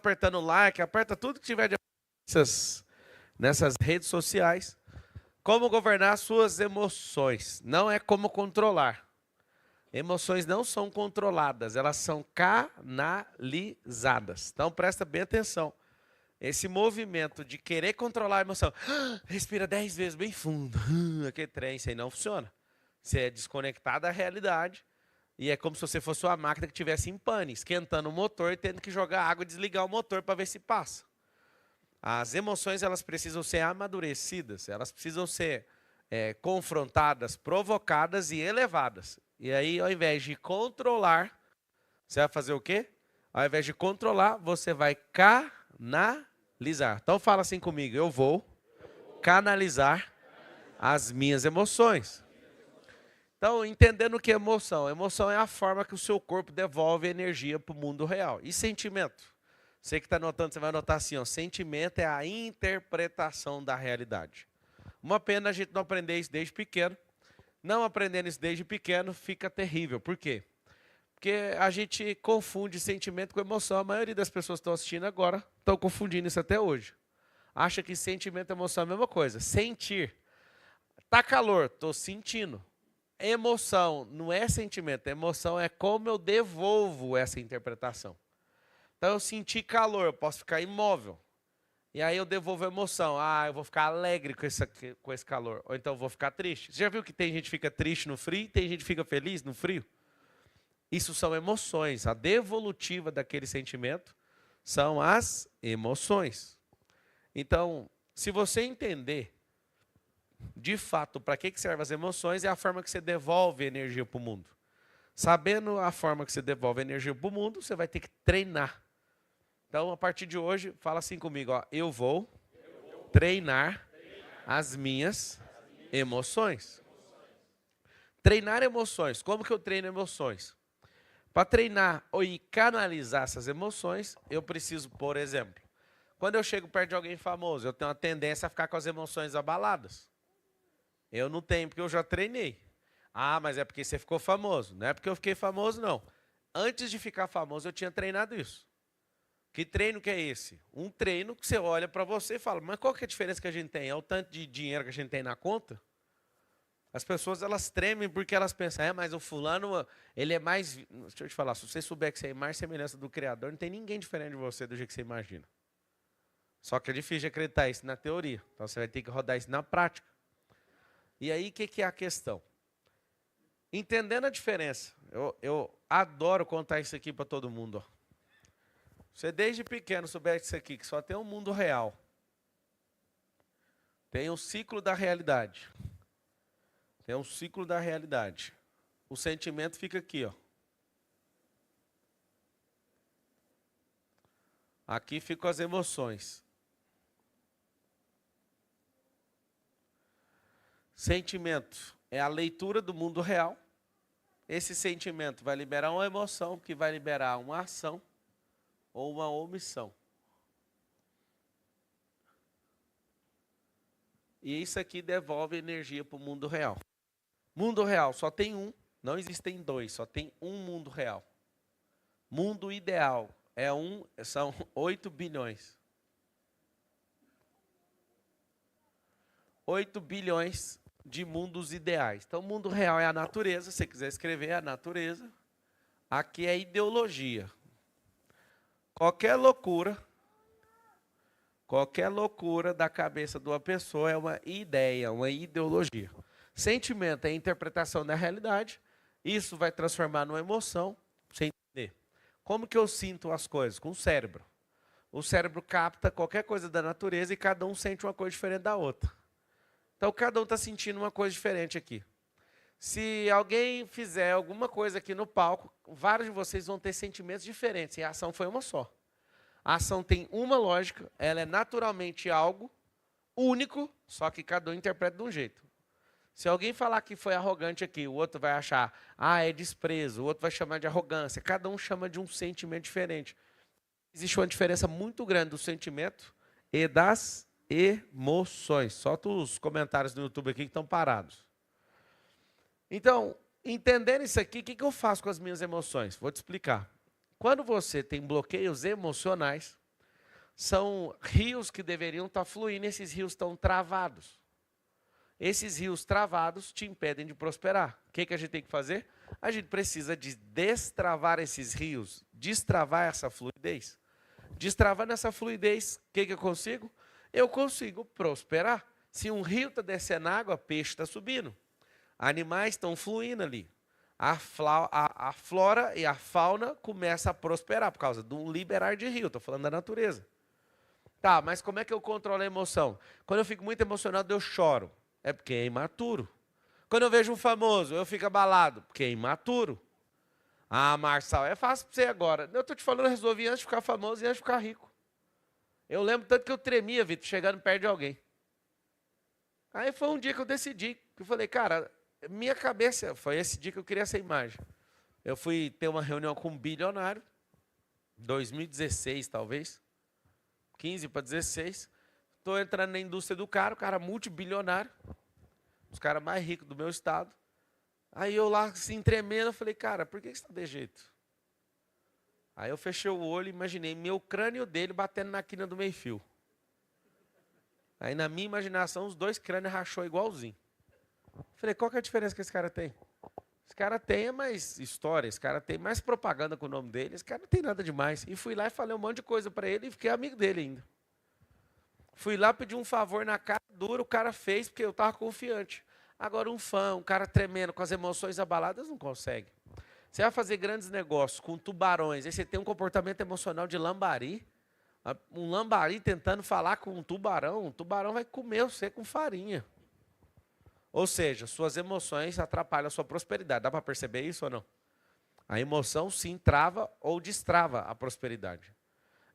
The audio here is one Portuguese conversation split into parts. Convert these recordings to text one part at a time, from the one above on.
apertando like, aperta tudo que tiver de nessas redes sociais. Como governar suas emoções. Não é como controlar. Emoções não são controladas, elas são canalizadas. Então presta bem atenção. Esse movimento de querer controlar a emoção. Respira 10 vezes bem fundo. Aquele trem, isso aí não funciona. Você é desconectado da realidade. E é como se você fosse uma máquina que estivesse em pane, esquentando o motor e tendo que jogar água e desligar o motor para ver se passa. As emoções, elas precisam ser amadurecidas, elas precisam ser confrontadas, provocadas e elevadas. E aí, ao invés de controlar, você vai fazer o quê? Ao invés de controlar, você vai canalizar. Então fala assim comigo, eu vou canalizar as minhas emoções. Então, entendendo o que é emoção. Emoção é a forma que o seu corpo devolve energia para o mundo real. E sentimento? Você que está anotando, você vai anotar assim, ó, sentimento é a interpretação da realidade. Uma pena a gente não aprender isso desde pequeno. Não aprendendo isso desde pequeno fica terrível. Por quê? Porque a gente confunde sentimento com emoção. A maioria das pessoas que estão assistindo agora estão confundindo isso até hoje. Acha que sentimento e emoção é a mesma coisa. Sentir. Tá calor, estou sentindo. Emoção não é sentimento, emoção é como eu devolvo essa interpretação. Então eu senti calor, eu posso ficar imóvel. E aí eu devolvo a emoção. Ah, eu vou ficar alegre com esse calor. Ou então eu vou ficar triste. Você já viu que tem gente que fica triste no frio e tem gente que fica feliz no frio? Isso são emoções. A devolutiva daquele sentimento são as emoções. Então, se você entender de fato, para que servem as emoções, é a forma que você devolve energia para o mundo. Sabendo a forma que você devolve energia para o mundo, você vai ter que treinar. Então, a partir de hoje, fala assim comigo, ó, eu vou treinar as minhas emoções. Treinar emoções. Como que eu treino emoções? Para treinar e canalizar essas emoções, eu preciso, por exemplo, quando eu chego perto de alguém famoso, eu tenho uma tendência a ficar com as emoções abaladas. Eu não tenho, porque eu já treinei. Ah, mas é porque você ficou famoso. Não é porque eu fiquei famoso, não. Antes de ficar famoso, eu tinha treinado isso. Que treino que é esse? Um treino que você olha para você e fala, mas qual que é a diferença que a gente tem? É o tanto de dinheiro que a gente tem na conta? As pessoas, elas tremem porque elas pensam, mas o fulano, ele é mais... Deixa eu te falar, se você souber que você é mais semelhança do Criador, não tem ninguém diferente de você do jeito que você imagina. Só que é difícil de acreditar isso na teoria. Então você vai ter que rodar isso na prática. E aí, o que é a questão? Entendendo a diferença, eu adoro contar isso aqui para todo mundo. Ó. Você desde pequeno souber isso aqui, que só tem um mundo real. Tem um ciclo da realidade. Tem um ciclo da realidade. O sentimento fica aqui, ó. Aqui ficam as emoções. Sentimento é a leitura do mundo real. Esse sentimento vai liberar uma emoção, que vai liberar uma ação ou uma omissão. E isso aqui devolve energia para o mundo real. Mundo real só tem um, não existem dois, só tem um mundo real. Mundo ideal são 8 bilhões. 8 bilhões de mundos ideais. Então, o mundo real é a natureza, se você quiser escrever, é a natureza. Aqui é ideologia. Qualquer loucura da cabeça de uma pessoa é uma ideia, uma ideologia. Sentimento é a interpretação da realidade. Isso vai transformar numa emoção, você entender. Como que eu sinto as coisas? Com o cérebro. O cérebro capta qualquer coisa da natureza e cada um sente uma coisa diferente da outra. Então, cada um está sentindo uma coisa diferente aqui. Se alguém fizer alguma coisa aqui no palco, vários de vocês vão ter sentimentos diferentes. E a ação foi uma só. A ação tem uma lógica, ela é naturalmente algo único, só que cada um interpreta de um jeito. Se alguém falar que foi arrogante aqui, o outro vai achar, é desprezo, o outro vai chamar de arrogância. Cada um chama de um sentimento diferente. Existe uma diferença muito grande do sentimento e das emoções. Solta os comentários do YouTube aqui que estão parados. Então, entendendo isso aqui, o que eu faço com as minhas emoções? Vou te explicar. Quando você tem bloqueios emocionais, são rios que deveriam estar fluindo, esses rios estão travados. Esses rios travados te impedem de prosperar. O que a gente tem que fazer? A gente precisa de destravar esses rios, destravar essa fluidez. Destravando essa fluidez, o que eu consigo? Eu consigo prosperar. Se um rio está descendo água, peixe está subindo. Animais estão fluindo ali. A flora e a fauna começam a prosperar por causa de um liberar de rio. Estou falando da natureza. Tá, mas como é que eu controlo a emoção? Quando eu fico muito emocionado, eu choro. É porque é imaturo. Quando eu vejo um famoso, eu fico abalado, porque é imaturo. Ah, Marçal, é fácil para você agora. Eu estou te falando, eu resolvi antes de ficar famoso e antes de ficar rico. Eu lembro tanto que eu tremia, Vitor, chegando perto de alguém. Aí foi um dia que eu decidi, que eu falei, cara, minha cabeça, foi esse dia que eu queria essa imagem. Eu fui ter uma reunião com um bilionário, 2016 talvez, 15 para 16. Estou entrando na indústria do cara, o cara multibilionário, os caras mais ricos do meu estado. Aí eu lá, assim, tremendo, eu falei, cara, por que você está desse jeito? Aí eu fechei o olho e imaginei meu crânio dele batendo na quina do meio-fio. Aí na minha imaginação, os dois crânios rachou igualzinho. Falei, qual que é a diferença que esse cara tem? Esse cara tem é mais história, esse cara tem mais propaganda com o nome dele, esse cara não tem nada demais. E fui lá e falei um monte de coisa para ele e fiquei amigo dele ainda. Fui lá pedir um favor na cara dura, o cara fez porque eu estava confiante. Agora um fã, um cara tremendo, com as emoções abaladas, não consegue. Você vai fazer grandes negócios com tubarões, aí você tem um comportamento emocional de lambari, um lambari tentando falar com um tubarão, o tubarão vai comer você com farinha. Ou seja, suas emoções atrapalham a sua prosperidade. Dá para perceber isso ou não? A emoção sim trava ou destrava a prosperidade.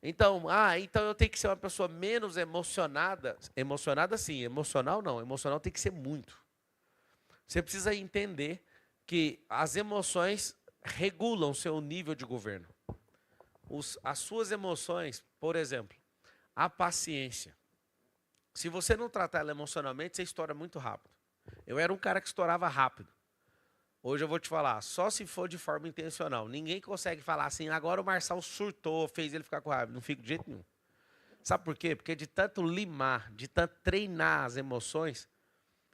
Então, então eu tenho que ser uma pessoa menos emocionada. Emocionada sim, emocional não. Emocional tem que ser muito. Você precisa entender que as emoções regulam seu nível de governo. As suas emoções, por exemplo, a paciência. Se você não tratar ela emocionalmente, você estoura muito rápido. Eu era um cara que estourava rápido. Hoje eu vou te falar, só se for de forma intencional. Ninguém consegue falar assim, agora o Marçal surtou, fez ele ficar com raiva. Não fico de jeito nenhum. Sabe por quê? Porque de tanto limar, de tanto treinar as emoções,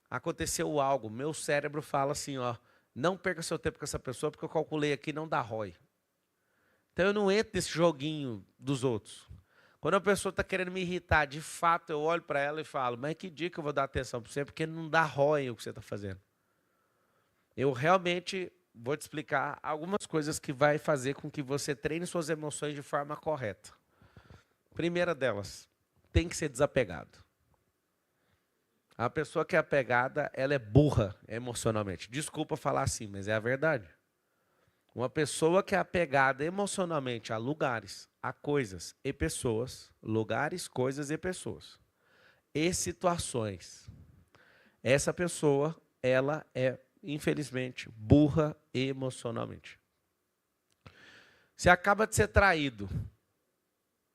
aconteceu algo. Meu cérebro fala assim, ó, não perca seu tempo com essa pessoa, porque eu calculei aqui, não dá ROI. Então eu não entro nesse joguinho dos outros. Quando a pessoa está querendo me irritar, de fato, eu olho para ela e falo, mas que dia que eu vou dar atenção para você, porque não dá ROI o que você está fazendo. Eu realmente vou te explicar algumas coisas que vai fazer com que você treine suas emoções de forma correta. Primeira delas, tem que ser desapegado. A pessoa que é apegada, ela é burra emocionalmente. Desculpa falar assim, mas é a verdade. Uma pessoa que é apegada emocionalmente a lugares, a coisas e pessoas, lugares, coisas e pessoas, e situações, essa pessoa, ela é, infelizmente, burra emocionalmente. Você acaba de ser traído.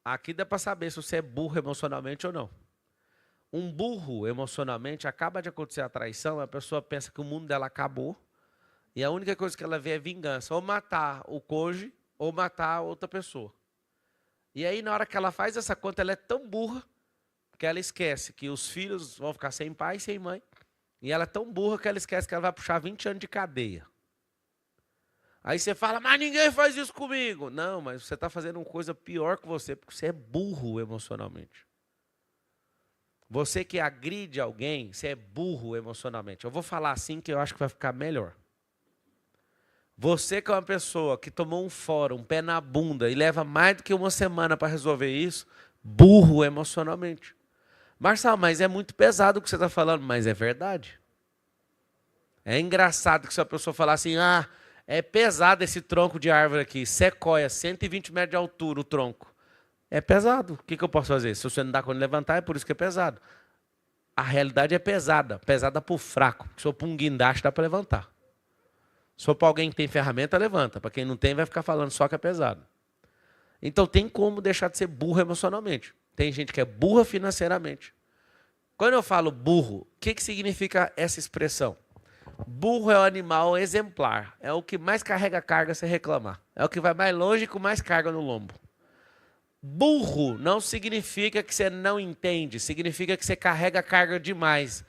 Aqui dá para saber se você é burro emocionalmente ou não. Um burro emocionalmente, acaba de acontecer a traição, a pessoa pensa que o mundo dela acabou, e a única coisa que ela vê é vingança, ou matar o cônjuge, ou matar outra pessoa. E aí, na hora que ela faz essa conta, ela é tão burra, que ela esquece que os filhos vão ficar sem pai e sem mãe, e ela é tão burra que ela esquece que ela vai puxar 20 anos de cadeia. Aí você fala, mas ninguém faz isso comigo. Não, mas você está fazendo uma coisa pior que você, porque você é burro emocionalmente. Você que agride alguém, você é burro emocionalmente. Eu vou falar assim que eu acho que vai ficar melhor. Você que é uma pessoa que tomou um fora, um pé na bunda, e leva mais do que uma semana para resolver isso, burro emocionalmente. Marçal, mas é muito pesado o que você está falando, mas é verdade. É engraçado que se a pessoa falar assim, é pesado esse tronco de árvore aqui, sequoia, 120 metros de altura o tronco. É pesado. O que eu posso fazer? Se você não dá conta de levantar, é por isso que é pesado. A realidade é pesada. Pesada para o fraco. Se for para um guindaste, dá para levantar. Se for para alguém que tem ferramenta, levanta. Para quem não tem, vai ficar falando só que é pesado. Então tem como deixar de ser burro emocionalmente. Tem gente que é burra financeiramente. Quando eu falo burro, o que significa essa expressão? Burro é o animal exemplar. É o que mais carrega carga sem reclamar. É o que vai mais longe com mais carga no lombo. Burro não significa que você não entende, significa que você carrega carga demais.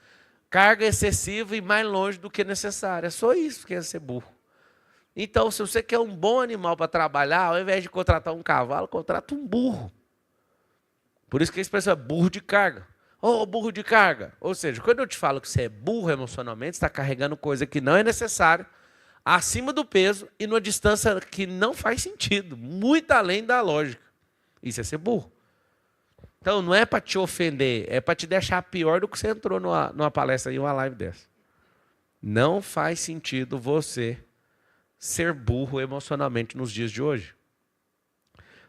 Carga excessiva e mais longe do que necessário. É só isso que é ser burro. Então, se você quer um bom animal para trabalhar, ao invés de contratar um cavalo, contrata um burro. Por isso que a expressão é burro de carga. Ô, burro de carga. Ou seja, quando eu te falo que você é burro emocionalmente, você está carregando coisa que não é necessária, acima do peso e numa distância que não faz sentido, muito além da lógica. Isso é ser burro. Então, não é para te ofender, é para te deixar pior do que você entrou numa palestra e uma live dessa. Não faz sentido você ser burro emocionalmente nos dias de hoje.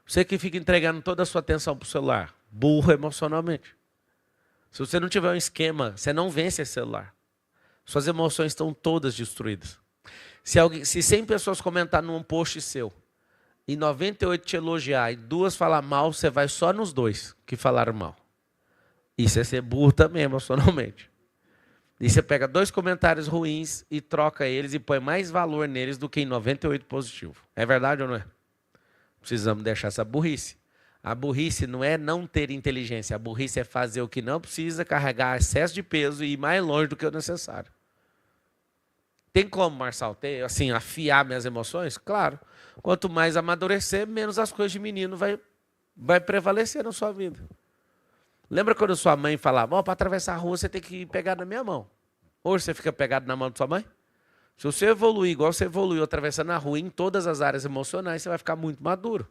Você que fica entregando toda a sua atenção para o celular, burro emocionalmente. Se você não tiver um esquema, você não vence esse celular. Suas emoções estão todas destruídas. Se 100 pessoas comentar num post seu, e 98 te elogiar e 2 falar mal, você vai só nos 2 que falaram mal. Isso é ser burro também emocionalmente. E você pega 2 comentários ruins e troca eles e põe mais valor neles do que em 98 positivo. É verdade ou não é? Precisamos deixar essa burrice. A burrice não é não ter inteligência. A burrice é fazer o que não precisa, carregar excesso de peso e ir mais longe do que o necessário. Tem como, Marçal, ter, assim, afiar minhas emoções? Claro. Quanto mais amadurecer, menos as coisas de menino vai prevalecer na sua vida. Lembra quando sua mãe falava, para atravessar a rua você tem que pegar na minha mão? Hoje você fica pegado na mão de sua mãe? Se você evoluir igual você evoluiu atravessando a rua em todas as áreas emocionais, você vai ficar muito maduro.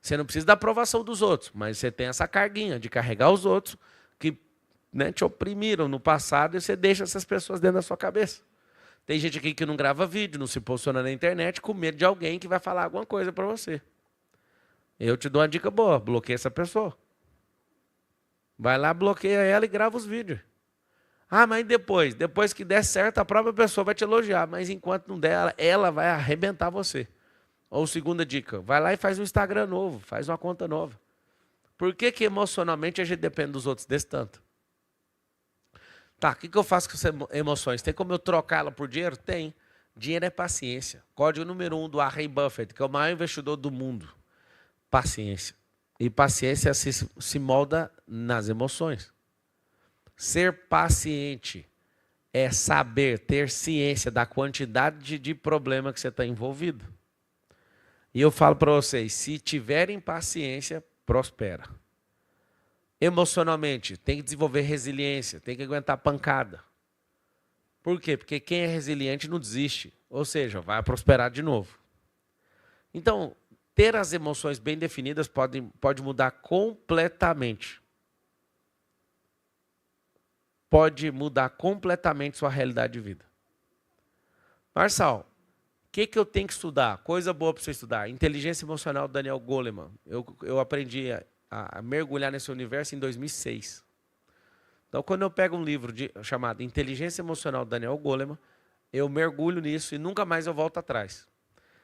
Você não precisa da aprovação dos outros, mas você tem essa carguinha de carregar os outros que, né, te oprimiram no passado e você deixa essas pessoas dentro da sua cabeça. Tem gente aqui que não grava vídeo, não se posiciona na internet com medo de alguém que vai falar alguma coisa para você. Eu te dou uma dica boa, bloqueia essa pessoa. Vai lá, bloqueia ela e grava os vídeos. Ah, mas depois que der certo, a própria pessoa vai te elogiar, mas enquanto não der, ela vai arrebentar você. Ou segunda dica, vai lá e faz um Instagram novo, faz uma conta nova. Por que emocionalmente a gente depende dos outros desse tanto? Tá, o que eu faço com essas emoções? Tem como eu trocá-la por dinheiro? Tem. Dinheiro é paciência. Código número 1 do Warren Buffett, que é o maior investidor do mundo. Paciência. E paciência se molda nas emoções. Ser paciente é saber, ter ciência da quantidade de problema que você está envolvido. E eu falo para vocês, se tiverem paciência, prospera. Emocionalmente, tem que desenvolver resiliência, tem que aguentar pancada. Por quê? Porque quem é resiliente não desiste, ou seja, vai prosperar de novo. Então, ter as emoções bem definidas pode mudar completamente. Pode mudar completamente sua realidade de vida. Marçal, o que eu tenho que estudar? Coisa boa para você estudar. Inteligência emocional do Daniel Goleman. Eu aprendi a mergulhar nesse universo em 2006. Então, quando eu pego um livro chamado Inteligência Emocional do Daniel Goleman, eu mergulho nisso e nunca mais eu volto atrás.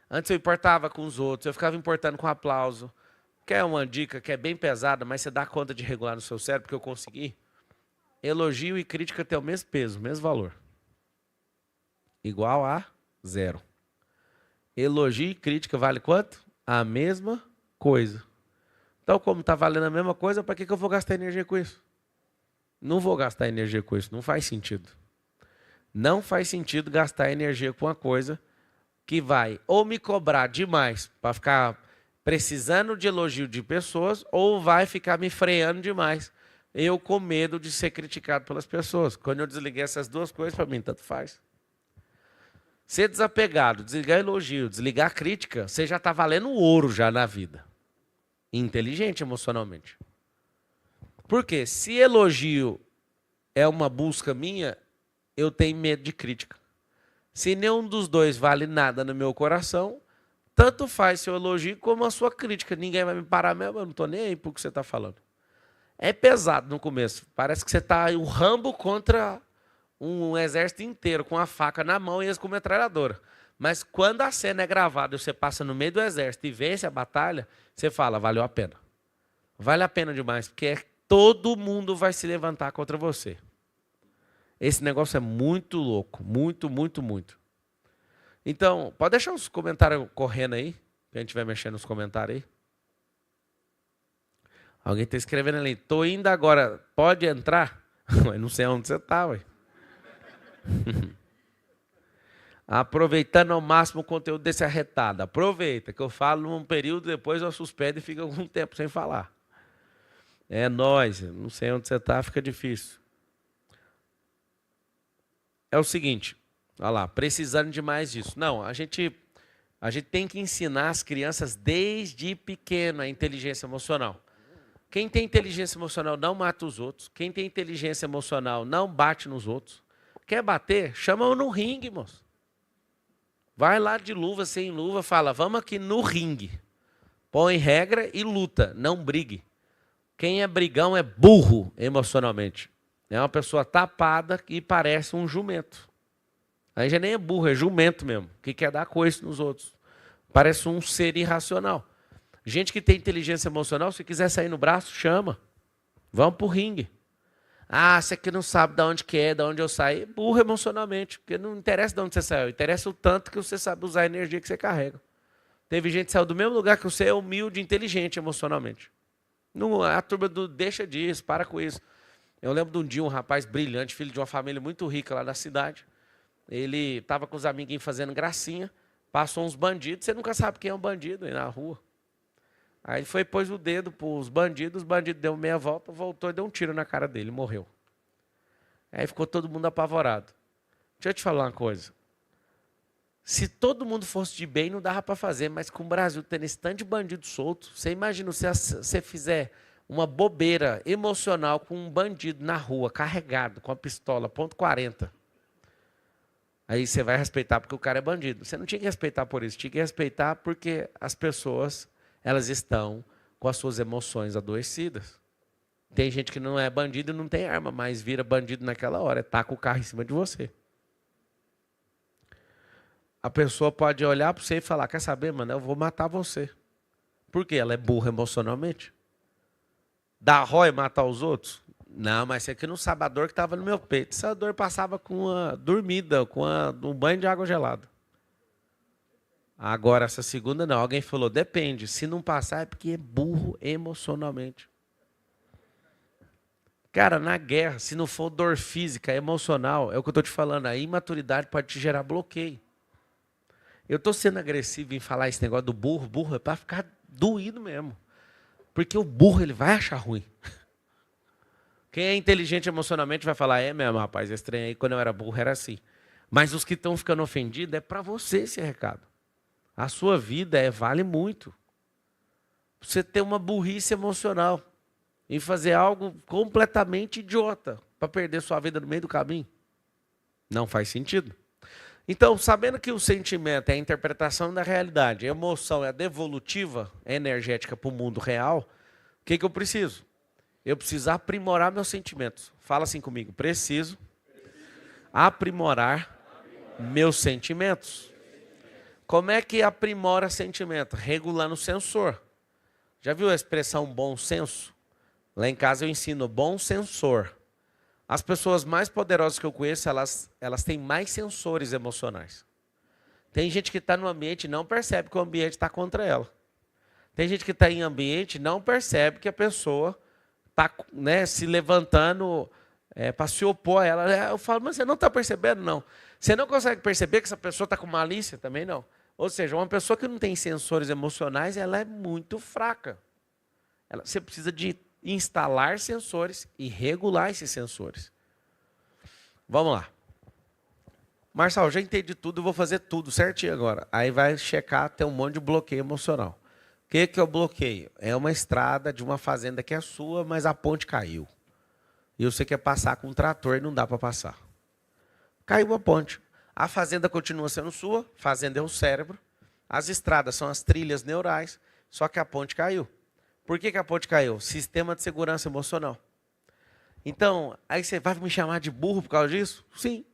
Antes eu importava com os outros, eu ficava importando com aplauso. Quer uma dica que é bem pesada, mas você dá conta de regular no seu cérebro, porque eu consegui? Elogio e crítica têm o mesmo peso, o mesmo valor. Igual a 0. Elogio e crítica vale quanto? A mesma coisa. Então, como está valendo a mesma coisa, para que eu vou gastar energia com isso? Não vou gastar energia com isso, não faz sentido. Não faz sentido gastar energia com uma coisa que vai ou me cobrar demais para ficar precisando de elogio de pessoas, ou vai ficar me freando demais. Eu com medo de ser criticado pelas pessoas. Quando eu desliguei essas duas coisas, para mim, tanto faz. Ser desapegado, desligar elogio, desligar crítica, você já está valendo ouro já na vida. Inteligente emocionalmente. Por quê? Se elogio é uma busca minha, eu tenho medo de crítica. Se nenhum dos dois vale nada no meu coração, tanto faz seu elogio como a sua crítica. Ninguém vai me parar mesmo, eu não estou nem aí por que você está falando. É pesado no começo. Parece que você está um Rambo contra um exército inteiro, com a faca na mão e eles com metralhadora. Mas quando a cena é gravada e você passa no meio do exército e vence a batalha, você fala, valeu a pena. Vale a pena demais, porque todo mundo vai se levantar contra você. Esse negócio é muito louco, muito, muito, muito. Então, pode deixar os comentários correndo aí, que a gente vai mexendo nos comentários aí. Alguém está escrevendo ali, tô indo agora, pode entrar? Eu não sei onde você está, ué. Aproveitando ao máximo o conteúdo desse arretado. Aproveita, que eu falo num período, depois eu suspendo e fico algum tempo sem falar. É nóis, não sei onde você está, fica difícil. É o seguinte, olha lá, precisando de mais disso. Não, a gente tem que ensinar as crianças desde pequeno a inteligência emocional. Quem tem inteligência emocional não mata os outros. Quem tem inteligência emocional não bate nos outros. Quer bater? Chama-o no ringue, moço. Vai lá de luva, sem luva, fala, vamos aqui no ringue. Põe regra e luta, não brigue. Quem é brigão é burro emocionalmente. É uma pessoa tapada e parece um jumento. Aí já nem é burro, é jumento mesmo, que quer dar coice nos outros. Parece um ser irracional. Gente que tem inteligência emocional, se quiser sair no braço, chama. Vamos pro ringue. Ah, você que não sabe de onde que é, de onde eu saí. Burro emocionalmente, porque não interessa de onde você saiu. Interessa o tanto que você sabe usar a energia que você carrega. Teve gente que saiu do mesmo lugar que você, é humilde e inteligente emocionalmente. Não, a turma do deixa disso, para com isso. Eu lembro de um dia um rapaz brilhante, filho de uma família muito rica lá da cidade. Ele estava com os amiguinhos fazendo gracinha. Passou uns bandidos, você nunca sabe quem é um bandido aí na rua. Aí ele foi e pôs o dedo para os bandidos deu meia volta, voltou e deu um tiro na cara dele, morreu. Aí ficou todo mundo apavorado. Deixa eu te falar uma coisa. Se todo mundo fosse de bem, não dava para fazer, mas com o Brasil tendo esse tanto de bandido solto, você imagina se você fizer uma bobeira emocional com um bandido na rua, carregado, com a pistola, .40. Aí você vai respeitar porque o cara é bandido. Você não tinha que respeitar por isso, tinha que respeitar porque as pessoas, elas estão com as suas emoções adoecidas. Tem gente que não é bandido e não tem arma, mas vira bandido naquela hora, taca o carro em cima de você. A pessoa pode olhar para você e falar, quer saber, mano, eu vou matar você. Por quê? Ela é burra emocionalmente. Dá rói matar os outros? Não, mas você aqui não sabe a dor que estava no meu peito. Essa dor passava com uma dormida, um banho de água gelada. Agora, essa segunda não. Alguém falou, depende. Se não passar é porque é burro emocionalmente. Cara, na guerra, se não for dor física, emocional, é o que eu estou te falando, a imaturidade pode te gerar bloqueio. Eu estou sendo agressivo em falar esse negócio do burro. Burro é para ficar doído mesmo. Porque o burro ele vai achar ruim. Quem é inteligente emocionalmente vai falar, é mesmo, rapaz, esse trem aí, quando eu era burro, era assim. Mas os que estão ficando ofendidos, é para você esse recado. A sua vida vale muito. Você ter uma burrice emocional e fazer algo completamente idiota para perder sua vida no meio do caminho. Não faz sentido. Então, sabendo que o sentimento é a interpretação da realidade, a emoção é a devolutiva, é energética para o mundo real, o que eu preciso? Eu preciso aprimorar meus sentimentos. Fala assim comigo, preciso aprimorar meus sentimentos. Como é que aprimora sentimento? Regulando o sensor. Já viu a expressão bom senso? Lá em casa eu ensino bom sensor. As pessoas mais poderosas que eu conheço, elas têm mais sensores emocionais. Tem gente que está no ambiente e não percebe que o ambiente está contra ela. Tem gente que está em ambiente e não percebe que a pessoa está, né, se levantando para se opor a ela. Eu falo, mas você não está percebendo, não. Você não consegue perceber que essa pessoa está com malícia também, não. Ou seja, uma pessoa que não tem sensores emocionais, ela é muito fraca. Você precisa de instalar sensores e regular esses sensores. Vamos lá. Marçal, já entendi tudo, eu vou fazer tudo certinho agora. Aí vai checar, tem um monte de bloqueio emocional. O que é o bloqueio? É uma estrada de uma fazenda que é sua, mas a ponte caiu. E você quer passar com um trator e não dá para passar. Caiu a ponte. A fazenda continua sendo sua, fazenda é o cérebro. As estradas são as trilhas neurais, só que a ponte caiu. Por que a ponte caiu? Sistema de segurança emocional. Então, aí você vai me chamar de burro por causa disso? Sim.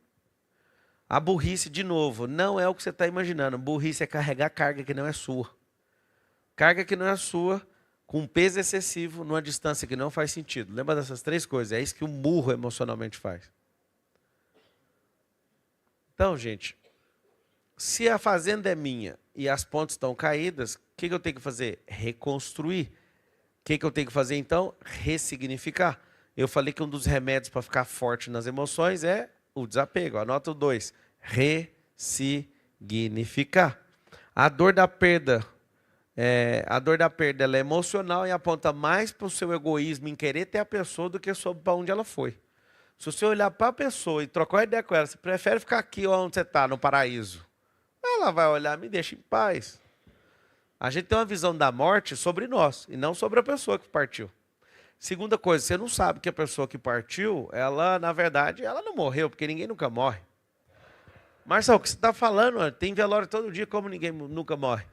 A burrice, de novo, não é o que você está imaginando. Burrice é carregar carga que não é sua. Carga que não é sua, com peso excessivo, numa distância que não faz sentido. Lembra dessas três coisas? É isso que um burro emocionalmente faz. Então, gente, se a fazenda é minha e as pontes estão caídas, o que eu tenho que fazer? Reconstruir. que eu tenho que fazer então? Ressignificar. Eu falei que um dos remédios para ficar forte nas emoções é o desapego. Anota o 2. Ressignificar. A dor da perda, ela é emocional e aponta mais para o seu egoísmo em querer ter a pessoa do que sobre para onde ela foi. Se você olhar para a pessoa e trocar uma ideia com ela, você prefere ficar aqui onde você está, no paraíso. Ela vai olhar, me deixa em paz. A gente tem uma visão da morte sobre nós e não sobre a pessoa que partiu. Segunda coisa, você não sabe que a pessoa que partiu, ela, na verdade, ela não morreu, porque ninguém nunca morre. Marcelo, o que você está falando? Tem velório todo dia, como ninguém nunca morre?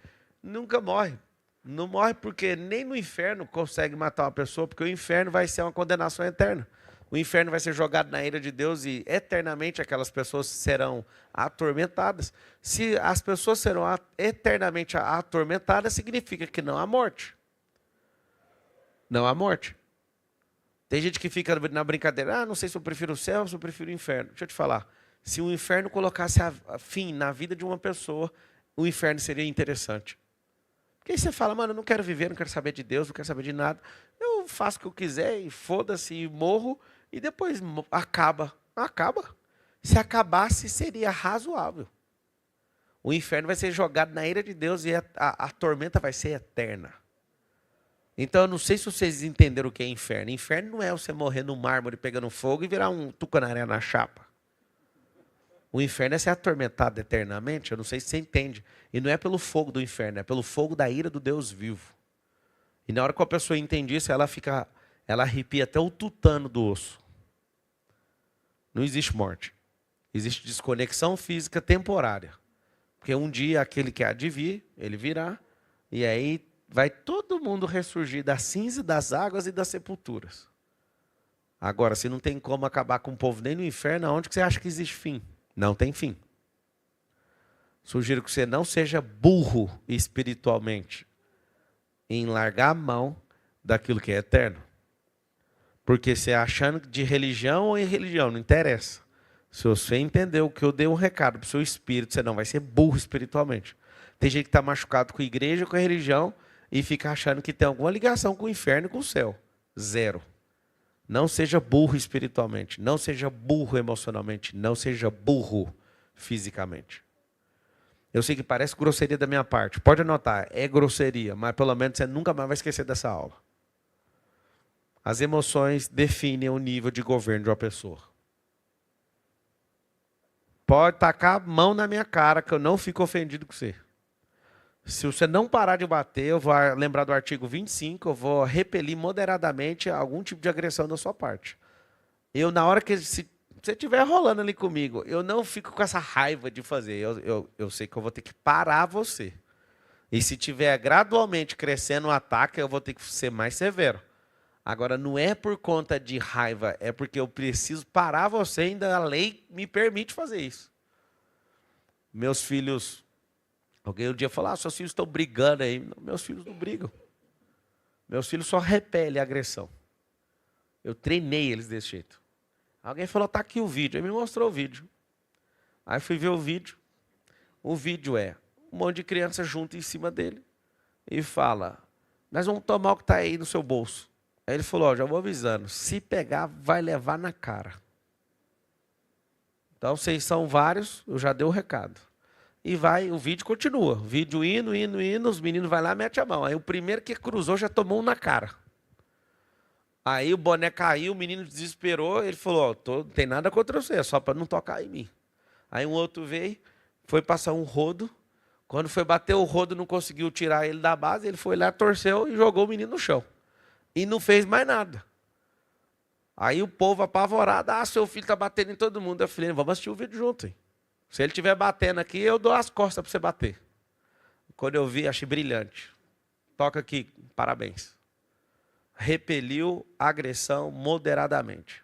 Nunca morre. Não morre porque nem no inferno consegue matar uma pessoa, porque o inferno vai ser uma condenação eterna. O inferno vai ser jogado na ira de Deus e eternamente aquelas pessoas serão atormentadas. Se as pessoas serão eternamente atormentadas, significa que não há morte. Não há morte. Tem gente que fica na brincadeira, não sei se eu prefiro o céu ou se eu prefiro o inferno. Deixa eu te falar, se o inferno colocasse fim na vida de uma pessoa, o inferno seria interessante. Porque aí você fala, mano, eu não quero viver, não quero saber de Deus, não quero saber de nada. Eu faço o que eu quiser e foda-se, e morro, e depois acaba. Acaba. Se acabasse, seria razoável. O inferno vai ser jogado na ira de Deus e a tormenta vai ser eterna. Então, eu não sei se vocês entenderam o que é inferno. Inferno não é você morrer no mármore pegando fogo e virar um tucanaré na chapa. O inferno é ser atormentado eternamente. Eu não sei se você entende. E não é pelo fogo do inferno, é pelo fogo da ira do Deus vivo. E na hora que a pessoa entende isso, ela arrepia até o tutano do osso. Não existe morte. Existe desconexão física temporária. Porque um dia aquele que há de vir, ele virá, e aí vai todo mundo ressurgir da cinza, das águas e das sepulturas. Agora, se não tem como acabar com o povo nem no inferno, aonde que você acha que existe fim? Não tem fim. Sugiro que você não seja burro espiritualmente em largar a mão daquilo que é eterno. Porque você achando de religião ou em religião, não interessa. Se você entendeu que eu dei um recado para o seu espírito, você não vai ser burro espiritualmente. Tem gente que está machucado com a igreja, com a religião, e fica achando que tem alguma ligação com o inferno e com o céu. Zero. Não seja burro espiritualmente, não seja burro emocionalmente, não seja burro fisicamente. Eu sei que parece grosseria da minha parte, pode anotar, é grosseria, mas pelo menos você nunca mais vai esquecer dessa aula. As emoções definem o nível de governo de uma pessoa. Pode tacar a mão na minha cara que eu não fico ofendido com você. Se você não parar de bater, eu vou lembrar do artigo 25, eu vou repelir moderadamente algum tipo de agressão da sua parte. Eu, na hora que se você estiver rolando ali comigo, eu não fico com essa raiva de fazer. Eu sei que eu vou ter que parar você. E se tiver gradualmente crescendo o ataque, eu vou ter que ser mais severo. Agora, não é por conta de raiva, é porque eu preciso parar você, ainda a lei me permite fazer isso. Meus filhos... Alguém um dia falou, seus filhos estão brigando aí. Não, meus filhos não brigam. Meus filhos só repelem a agressão. Eu treinei eles desse jeito. Alguém falou, está aqui o vídeo. Aí me mostrou o vídeo. Aí fui ver o vídeo. O vídeo é um monte de criança junto em cima dele. E fala, nós vamos tomar o que está aí no seu bolso. Aí ele falou, já vou avisando, se pegar, vai levar na cara. Então, vocês são vários, eu já dei o recado. E vai, o vídeo continua. O vídeo indo, os meninos vão lá e metem a mão. Aí o primeiro que cruzou já tomou um na cara. Aí o boné caiu, o menino desesperou, ele falou, não tem nada contra você, é só para não tocar em mim. Aí um outro veio, foi passar um rodo. Quando foi bater o rodo, não conseguiu tirar ele da base, ele foi lá, torceu e jogou o menino no chão. E não fez mais nada. Aí o povo apavorado, seu filho está batendo em todo mundo. Eu falei, vamos assistir o vídeo junto, hein? Se ele estiver batendo aqui, eu dou as costas para você bater. Quando eu vi, achei brilhante. Toca aqui, parabéns. Repeliu agressão moderadamente.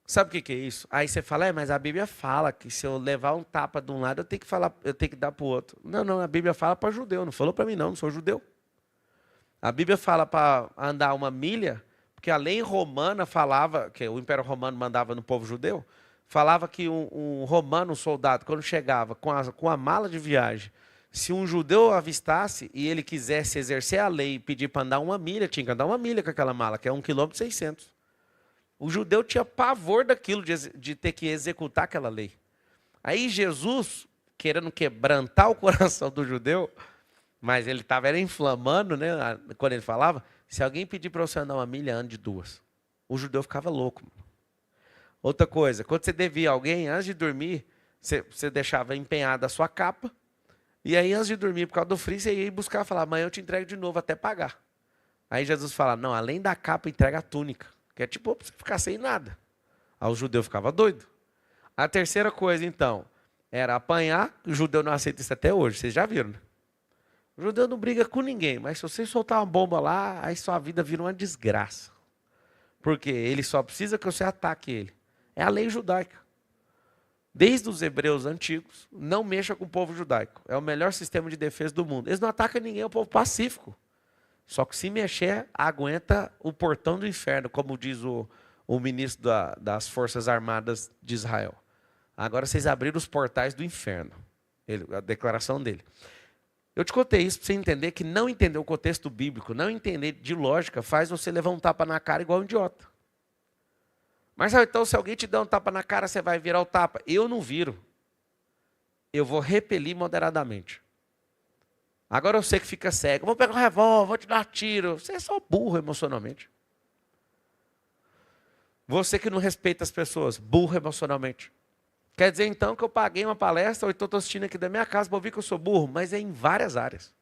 Sabe o que é isso? Aí você fala, mas a Bíblia fala que se eu levar um tapa de um lado, eu tenho que dar para o outro. Não, a Bíblia fala para judeu, não falou para mim não sou judeu. A Bíblia fala para andar 1 milha, porque a lei romana falava, que o Império Romano mandava no povo judeu, falava que um romano, um soldado, quando chegava com a mala de viagem, Se um judeu avistasse e ele quisesse exercer a lei e pedir para andar 1 milha, tinha que andar 1 milha com aquela mala, que é 1,6 km. O judeu tinha pavor daquilo, de ter que executar aquela lei. Aí Jesus, querendo quebrantar o coração do judeu, mas ele estava inflamando, né, quando ele falava, se alguém pedir para você andar 1 milha, ande 2. O judeu ficava louco. Outra coisa, quando você devia alguém, antes de dormir, você deixava empenhada a sua capa, e aí antes de dormir, por causa do frio, você ia buscar e falar, amanhã eu te entrego de novo até pagar. Aí Jesus fala, não, além da capa, entrega a túnica, que é tipo para você ficar sem nada. Aí o judeu ficava doido. A terceira coisa, então, era apanhar. O judeu não aceita isso até hoje, vocês já viram, né? O judeu não briga com ninguém, mas se você soltar uma bomba lá, aí sua vida vira uma desgraça. Porque ele só precisa que você ataque ele. É a lei judaica. Desde os hebreus antigos, não mexa com o povo judaico. É o melhor sistema de defesa do mundo. Eles não atacam ninguém, é o povo pacífico. Só que se mexer, aguenta o portão do inferno, como diz o ministro das Forças Armadas de Israel. Agora vocês abriram os portais do inferno. A declaração dele. Eu te contei isso para você entender que não entender o contexto bíblico, não entender de lógica, faz você levar um tapa na cara igual um idiota. Mas então, se alguém te der um tapa na cara, você vai virar o tapa. Eu não viro. Eu vou repelir moderadamente. Agora eu sei que fica cego. Vou pegar um revólver, vou te dar tiro. Você é só burro emocionalmente. Você que não respeita as pessoas, burro emocionalmente. Quer dizer, então, que eu paguei uma palestra, ou então estou assistindo aqui da minha casa para ouvir que eu sou burro, mas é em várias áreas.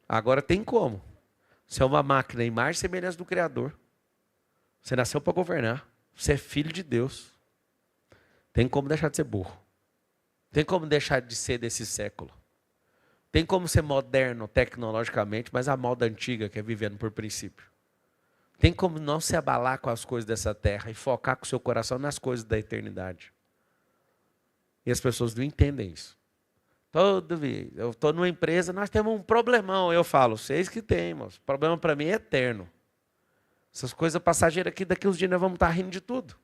Agora tem como. Você é uma máquina em imagem e semelhança do Criador. Você nasceu para governar. Você é filho de Deus. Tem como deixar de ser burro. Tem como deixar de ser desse século. Tem como ser moderno tecnologicamente, mas a moda antiga que é vivendo por princípio. Tem como não se abalar com as coisas dessa terra e focar com o seu coração nas coisas da eternidade. E as pessoas não entendem isso. Eu estou numa empresa, nós temos um problemão. Eu falo, vocês que tem, mas o problema para mim é eterno. Essas coisas passageiras aqui, daqui uns dias nós vamos estar rindo de tudo.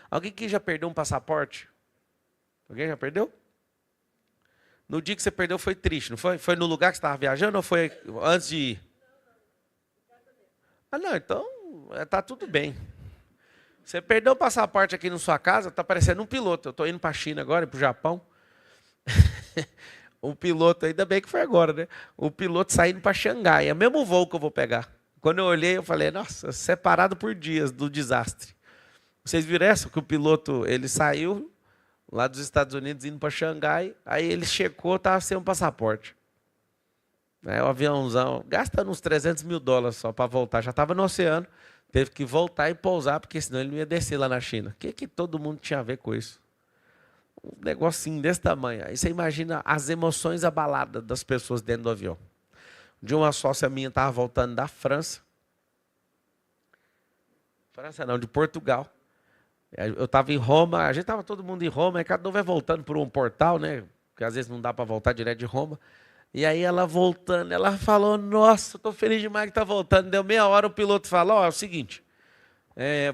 Alguém que já perdeu um passaporte? Alguém já perdeu? No dia que você perdeu foi triste, não foi? Foi no lugar que você estava viajando ou foi antes de ir? Ah, não, então está tudo bem. Você perdeu o passaporte aqui na sua casa, está parecendo um piloto. Eu estou indo para a China agora, para o Japão. O piloto, ainda bem que foi agora, né? O piloto saindo para Xangai, é o mesmo voo que eu vou pegar. Quando eu olhei, eu falei, nossa, separado por dias do desastre. Vocês viram essa? Que o piloto, ele saiu lá dos Estados Unidos indo para Xangai, aí ele checou, estava sem um passaporte. O aviãozão, gastando uns $300 mil só para voltar, já estava no oceano, teve que voltar e pousar, porque senão ele não ia descer lá na China. O que todo mundo tinha a ver com isso? Um negocinho desse tamanho. Aí você imagina as emoções abaladas das pessoas dentro do avião. De uma sócia minha estava voltando da França. França não, de Portugal. Eu estava em Roma, a gente estava todo mundo em Roma, e cada um vai voltando por um portal, né? Porque às vezes não dá para voltar direto de Roma. E aí ela voltando, ela falou, nossa, estou feliz demais que está voltando. Deu meia hora, o piloto falou, é o seguinte,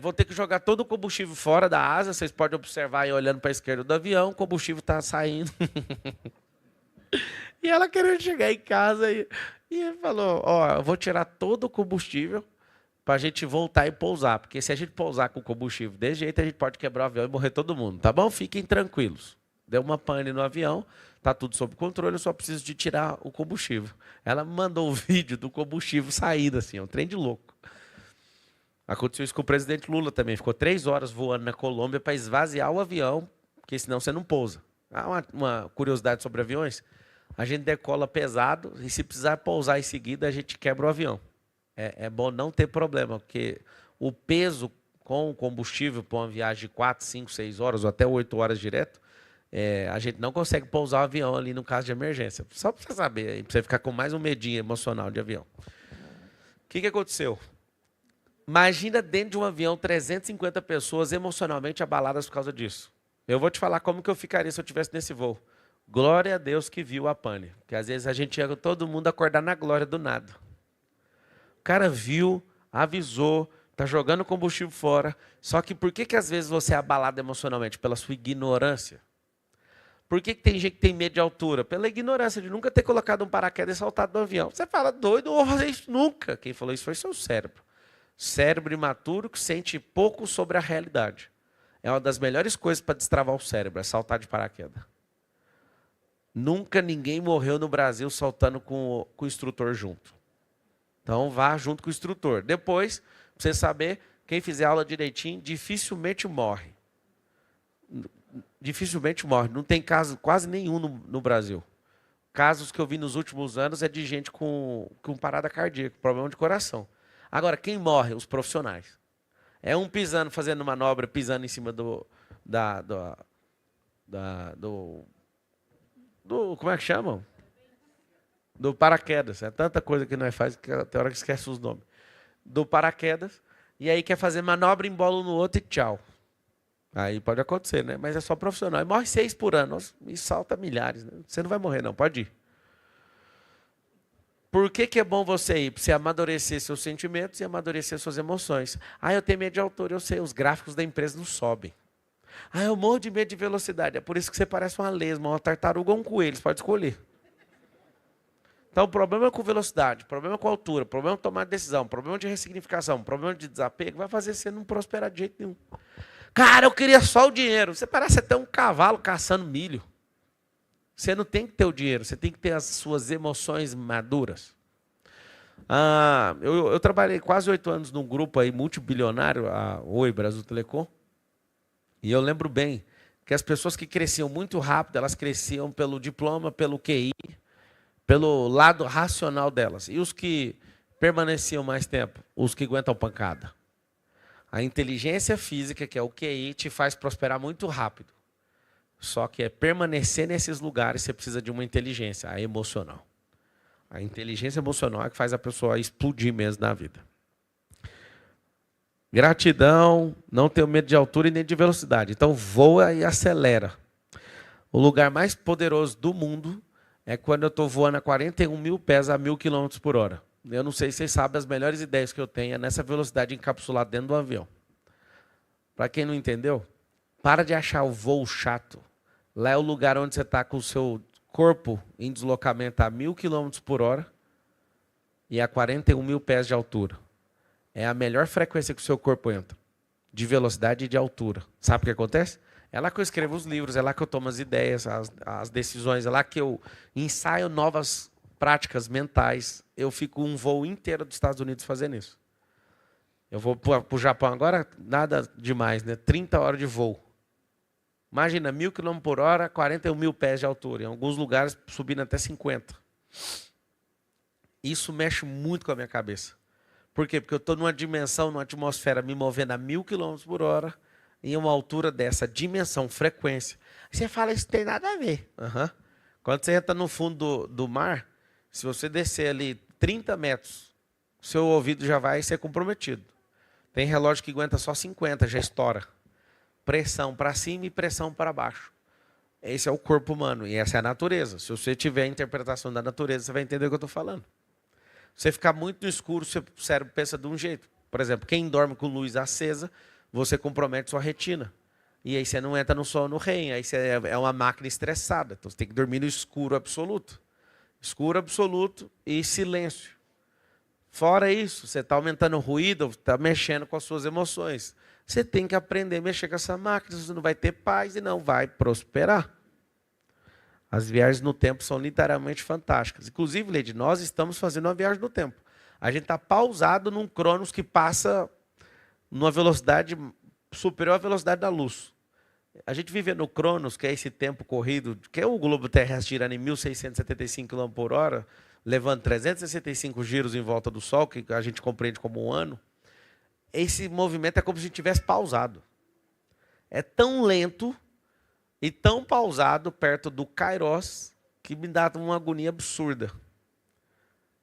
vou ter que jogar todo o combustível fora da asa, vocês podem observar aí olhando para a esquerda do avião, o combustível está saindo. E ela querendo chegar em casa e ele falou, eu vou tirar todo o combustível para a gente voltar e pousar, porque se a gente pousar com o combustível desse jeito, a gente pode quebrar o avião e morrer todo mundo, tá bom? Fiquem tranquilos. Deu uma pane no avião, tá tudo sob controle, eu só preciso de tirar o combustível. Ela me mandou o vídeo do combustível saindo assim, um trem de louco. Aconteceu isso com o presidente Lula também, ficou 3 horas voando na Colômbia para esvaziar o avião, porque senão você não pousa. Uma curiosidade sobre aviões, a gente decola pesado e se precisar pousar em seguida, a gente quebra o avião. É bom não ter problema, porque o peso com o combustível para uma viagem de 4, 5, 6 horas ou até 8 horas direto, a gente não consegue pousar o avião ali no caso de emergência. Só para você saber, para você ficar com mais um medinho emocional de avião. O que aconteceu? Imagina dentro de um avião 350 pessoas emocionalmente abaladas por causa disso. Eu vou te falar como que eu ficaria se eu estivesse nesse voo. Glória a Deus que viu a pane. Porque às vezes a gente ia todo mundo acordar na glória do nada. O cara viu, avisou, está jogando combustível fora. Só que por que às vezes você é abalado emocionalmente? Pela sua ignorância. Por que tem gente que tem medo de altura? Pela ignorância de nunca ter colocado um paraquedas e saltado do avião. Você fala, doido, não vou fazer isso nunca. Quem falou isso foi seu cérebro. Cérebro imaturo que sente pouco sobre a realidade. É uma das melhores coisas para destravar o cérebro, é saltar de paraquedas. Nunca ninguém morreu no Brasil saltando com o instrutor junto. Então vá junto com o instrutor. Depois, para você saber, quem fizer aula direitinho, dificilmente morre. Dificilmente morre. Não tem caso quase nenhum no Brasil. Casos que eu vi nos últimos anos é de gente com parada cardíaca, problema de coração. Agora, quem morre? Os profissionais. É um pisando, fazendo manobra, pisando em cima do como é que chamam? Do paraquedas. É tanta coisa que nós faz que até hora que esquece os nomes. Do paraquedas. E aí quer fazer manobra, embola um no outro e tchau. Aí pode acontecer, né? Mas é só profissional. E morre 6 por ano. E salta milhares. Né? Você não vai morrer, não. Pode ir. Por que é bom você ir? Para você amadurecer seus sentimentos e amadurecer suas emoções. Ah, eu tenho medo de altura. Eu sei, os gráficos da empresa não sobem. Ah, eu morro de medo de velocidade. É por isso que você parece uma lesma, uma tartaruga ou um coelho. Você pode escolher. Então, o problema com velocidade, o problema com altura, o problema com tomar decisão, o problema de ressignificação, o problema de desapego, vai fazer você não prosperar de jeito nenhum. Cara, eu queria só o dinheiro. Você parece até um cavalo caçando milho. Você não tem que ter o dinheiro, você tem que ter as suas emoções maduras. Eu trabalhei quase 8 anos num grupo aí multibilionário, a Oi Brasil Telecom, e eu lembro bem que as pessoas que cresciam muito rápido, elas cresciam pelo diploma, pelo QI, pelo lado racional delas. E os que permaneciam mais tempo? Os que aguentam pancada. A inteligência física, que é o QI, te faz prosperar muito rápido. Só que é permanecer nesses lugares, você precisa de uma inteligência, a emocional. A inteligência emocional é que faz a pessoa explodir mesmo na vida. Gratidão, não tenho medo de altura e nem de velocidade. Então voa e acelera. O lugar mais poderoso do mundo é quando eu estou voando a 41 mil pés a 1.000 km por hora. Eu não sei se vocês sabem, as melhores ideias que eu tenho é nessa velocidade encapsulada dentro do avião. Para quem não entendeu, para de achar o voo chato. Lá é o lugar onde você está com o seu corpo em deslocamento a 1.000 km por hora e a 41 mil pés de altura. É a melhor frequência que o seu corpo entra, de velocidade e de altura. Sabe o que acontece? É lá que eu escrevo os livros, é lá que eu tomo as ideias, as decisões, é lá que eu ensaio novas práticas mentais. Eu fico um voo inteiro dos Estados Unidos fazendo isso. Eu vou para o Japão agora, nada demais, né? 30 horas de voo. Imagina, 1.000 km por hora, 41 mil pés de altura. Em alguns lugares, subindo até 50. Isso mexe muito com a minha cabeça. Por quê? Porque eu estou numa dimensão, numa atmosfera, me movendo a 1.000 km por hora, em uma altura dessa, dimensão, frequência. Aí você fala, isso tem nada a ver. Uhum. Quando você entra no fundo do mar, se você descer ali 30 metros, seu ouvido já vai ser comprometido. Tem relógio que aguenta só 50, já estoura. Pressão para cima e pressão para baixo. Esse é o corpo humano e essa é a natureza. Se você tiver a interpretação da natureza, você vai entender o que eu estou falando. Você ficar muito no escuro, seu cérebro pensa de um jeito. Por exemplo, quem dorme com luz acesa, você compromete sua retina. E aí você não entra no sono no REM, aí você é uma máquina estressada. Então você tem que dormir no escuro absoluto. Escuro absoluto e silêncio. Fora isso, você está aumentando o ruído, está mexendo com as suas emoções. Você tem que aprender a mexer com essa máquina, você não vai ter paz e não vai prosperar. As viagens no tempo são literalmente fantásticas. Inclusive, Leide, nós estamos fazendo uma viagem no tempo. A gente está pausado num Cronos que passa numa velocidade superior à velocidade da luz. A gente vive no Cronos, que é esse tempo corrido, que é o globo terrestre girando em 1.675 km por hora, levando 365 giros em volta do Sol, que a gente compreende como um ano. Esse movimento é como se a gente tivesse pausado. É tão lento e tão pausado perto do Kairos que me dá uma agonia absurda.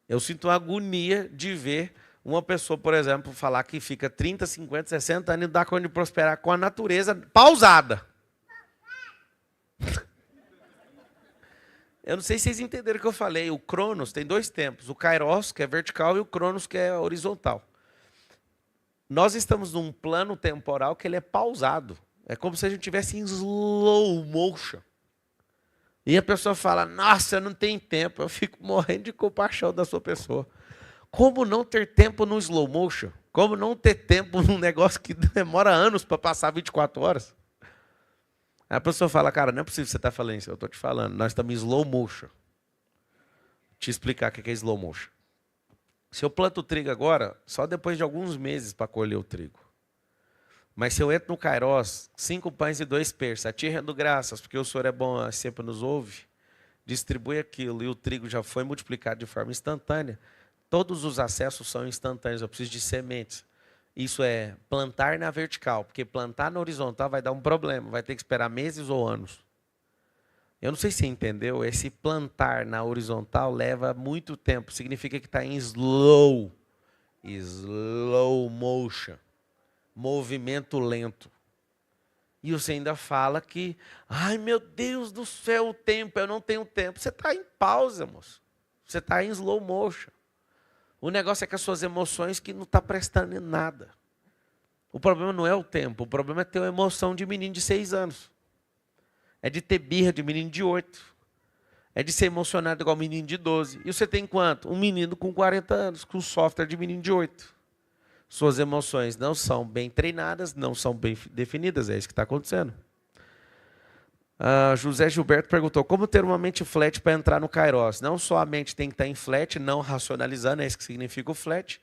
Eu sinto uma agonia de ver uma pessoa, por exemplo, falar que fica 30, 50, 60 anos e dá conta de prosperar com a natureza pausada. Eu não sei se vocês entenderam o que eu falei. O Cronos tem 2 tempos. O Kairos, que é vertical, e o Cronos, que é horizontal. Nós estamos num plano temporal que ele é pausado. É como se a gente estivesse em slow motion. E a pessoa fala, nossa, eu não tenho tempo. Eu fico morrendo de compaixão da sua pessoa. Como não ter tempo no slow motion? Como não ter tempo num negócio que demora anos para passar 24 horas? Aí a pessoa fala, cara, não é possível você estar falando isso. Eu estou te falando, nós estamos em slow motion. Vou te explicar o que é slow motion. Se eu planto o trigo agora, só depois de alguns meses para colher o trigo. Mas se eu entro no Kairos, 5 pães e 2 peixes, a ti rendo graças, porque o Senhor é bom, sempre nos ouve, distribui aquilo e o trigo já foi multiplicado de forma instantânea, todos os acessos são instantâneos, eu preciso de sementes. Isso é plantar na vertical, porque plantar na horizontal vai dar um problema, vai ter que esperar meses ou anos. Eu não sei se você entendeu, esse plantar na horizontal leva muito tempo, significa que está em slow motion, movimento lento. E você ainda fala que, ai meu Deus do céu, o tempo, eu não tenho tempo. Você está em pausa, moço. Você está em slow motion. O negócio é que as suas emoções que não estão prestando em nada. O problema não é o tempo, o problema é ter uma emoção de menino de 6 anos. É de ter birra de menino de 8. É de ser emocionado igual menino de 12. E você tem quanto? Um menino com 40 anos, com software de menino de 8. Suas emoções não são bem treinadas, não são bem definidas, é isso que está acontecendo. José Gilberto perguntou, como ter uma mente flat para entrar no Kairos? Não só a mente tem que estar em flat, não racionalizando, é isso que significa o flat.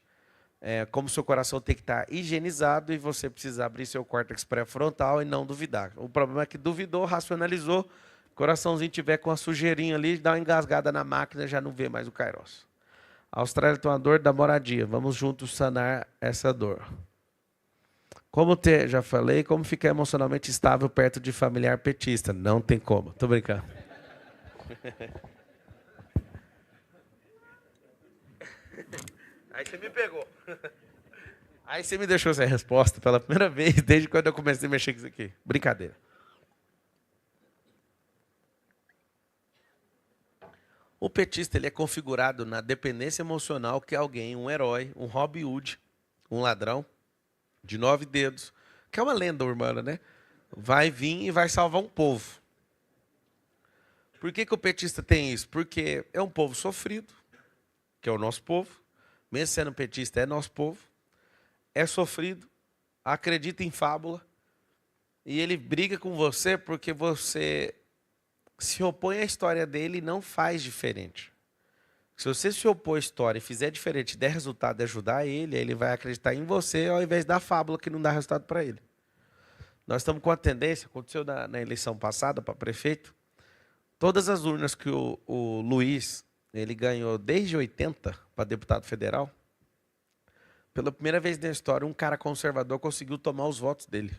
Como seu coração tem que estar higienizado e você precisa abrir seu córtex pré-frontal e não duvidar. O problema é que duvidou, racionalizou, o coraçãozinho tiver com a sujeirinha ali, dá uma engasgada na máquina, já não vê mais o Kairos. A Austrália tem uma dor da moradia. Vamos juntos sanar essa dor. Como ter, já falei, como ficar emocionalmente estável perto de familiar petista? Não tem como. Tô brincando. Aí você me pegou. Aí você me deixou sem resposta pela primeira vez desde quando eu comecei a mexer com isso aqui. Brincadeira. O petista ele é configurado na dependência emocional que alguém, um herói, um Robin Hood, um ladrão de 9 dedos, que é uma lenda urbana, né? Vai vir e vai salvar um povo. Por que o petista tem isso? Porque é um povo sofrido, que é o nosso povo, mesmo sendo petista, é nosso povo, é sofrido, acredita em fábula, e ele briga com você porque você se opõe à história dele e não faz diferente. Se você se opor à história e fizer diferente, der resultado e ajudar ele, ele vai acreditar em você ao invés da fábula que não dá resultado para ele. Nós estamos com a tendência, aconteceu na eleição passada para prefeito, todas as urnas que o Luiz ele ganhou desde 80 para deputado federal, pela primeira vez na história, um cara conservador conseguiu tomar os votos dele.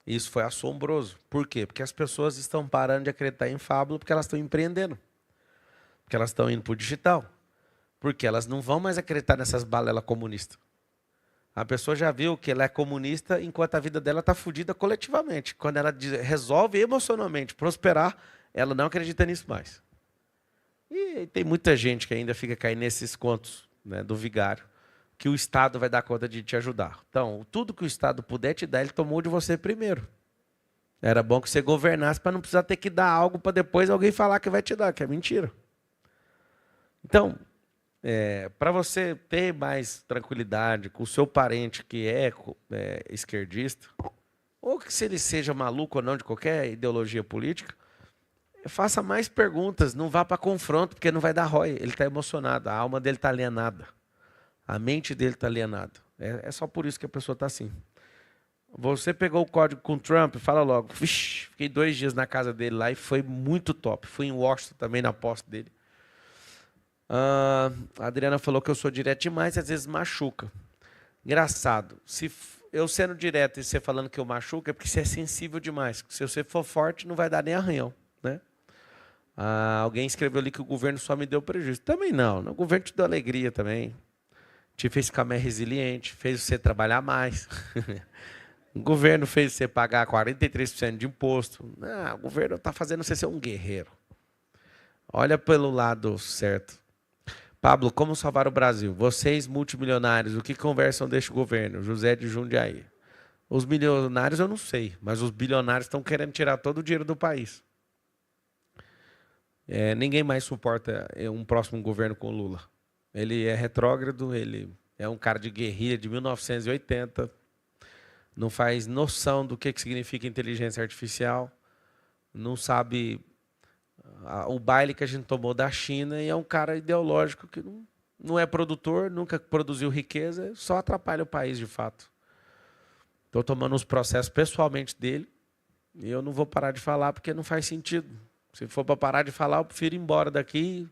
Isso foi assombroso. Por quê? Porque as pessoas estão parando de acreditar em fábula porque elas estão empreendendo. Porque elas estão indo para o digital. Porque elas não vão mais acreditar nessas balelas comunistas. A pessoa já viu que ela é comunista enquanto a vida dela está fodida coletivamente. Quando ela resolve emocionalmente prosperar, ela não acredita nisso mais. E tem muita gente que ainda fica caindo nesses contos, né, do vigário, que o Estado vai dar conta de te ajudar. Então, tudo que o Estado puder te dar, ele tomou de você primeiro. Era bom que você governasse para não precisar ter que dar algo para depois alguém falar que vai te dar, que é mentira. Então, para você ter mais tranquilidade com o seu parente que é esquerdista, ou que se ele seja maluco ou não de qualquer ideologia política, faça mais perguntas, não vá para confronto, porque não vai dar ROI. Ele está emocionado, a alma dele está alienada. A mente dele está alienada. É só por isso que a pessoa está assim. Você pegou o código com o Trump, fala logo. Vixe, fiquei 2 dias na casa dele lá e foi muito top. Fui em Washington também na posse dele. A Adriana falou que eu sou direto demais, às vezes machuca. Engraçado. Se eu sendo direto e você falando que eu machuco, é porque você é sensível demais. Se você for forte, não vai dar nem arranhão, né? Alguém escreveu ali que o governo só me deu prejuízo. Também não. O governo te deu alegria também. Te fez ficar mais resiliente, fez você trabalhar mais. O governo fez você pagar 43% de imposto. O governo está fazendo você ser um guerreiro. Olha pelo lado certo. Pablo, como salvar o Brasil? Vocês, multimilionários, o que conversam deste governo? José de Jundiaí. Os milionários eu não sei, mas os bilionários estão querendo tirar todo o dinheiro do país. Ninguém mais suporta um próximo governo com Lula. Ele é retrógrado, ele é um cara de guerrilha de 1980, não faz noção do que significa inteligência artificial, não sabe o baile que a gente tomou da China, e é um cara ideológico que não é produtor, nunca produziu riqueza, só atrapalha o país de fato. Estou tomando os processos pessoalmente dele e eu não vou parar de falar porque não faz sentido. Se for para parar de falar, eu prefiro ir embora daqui,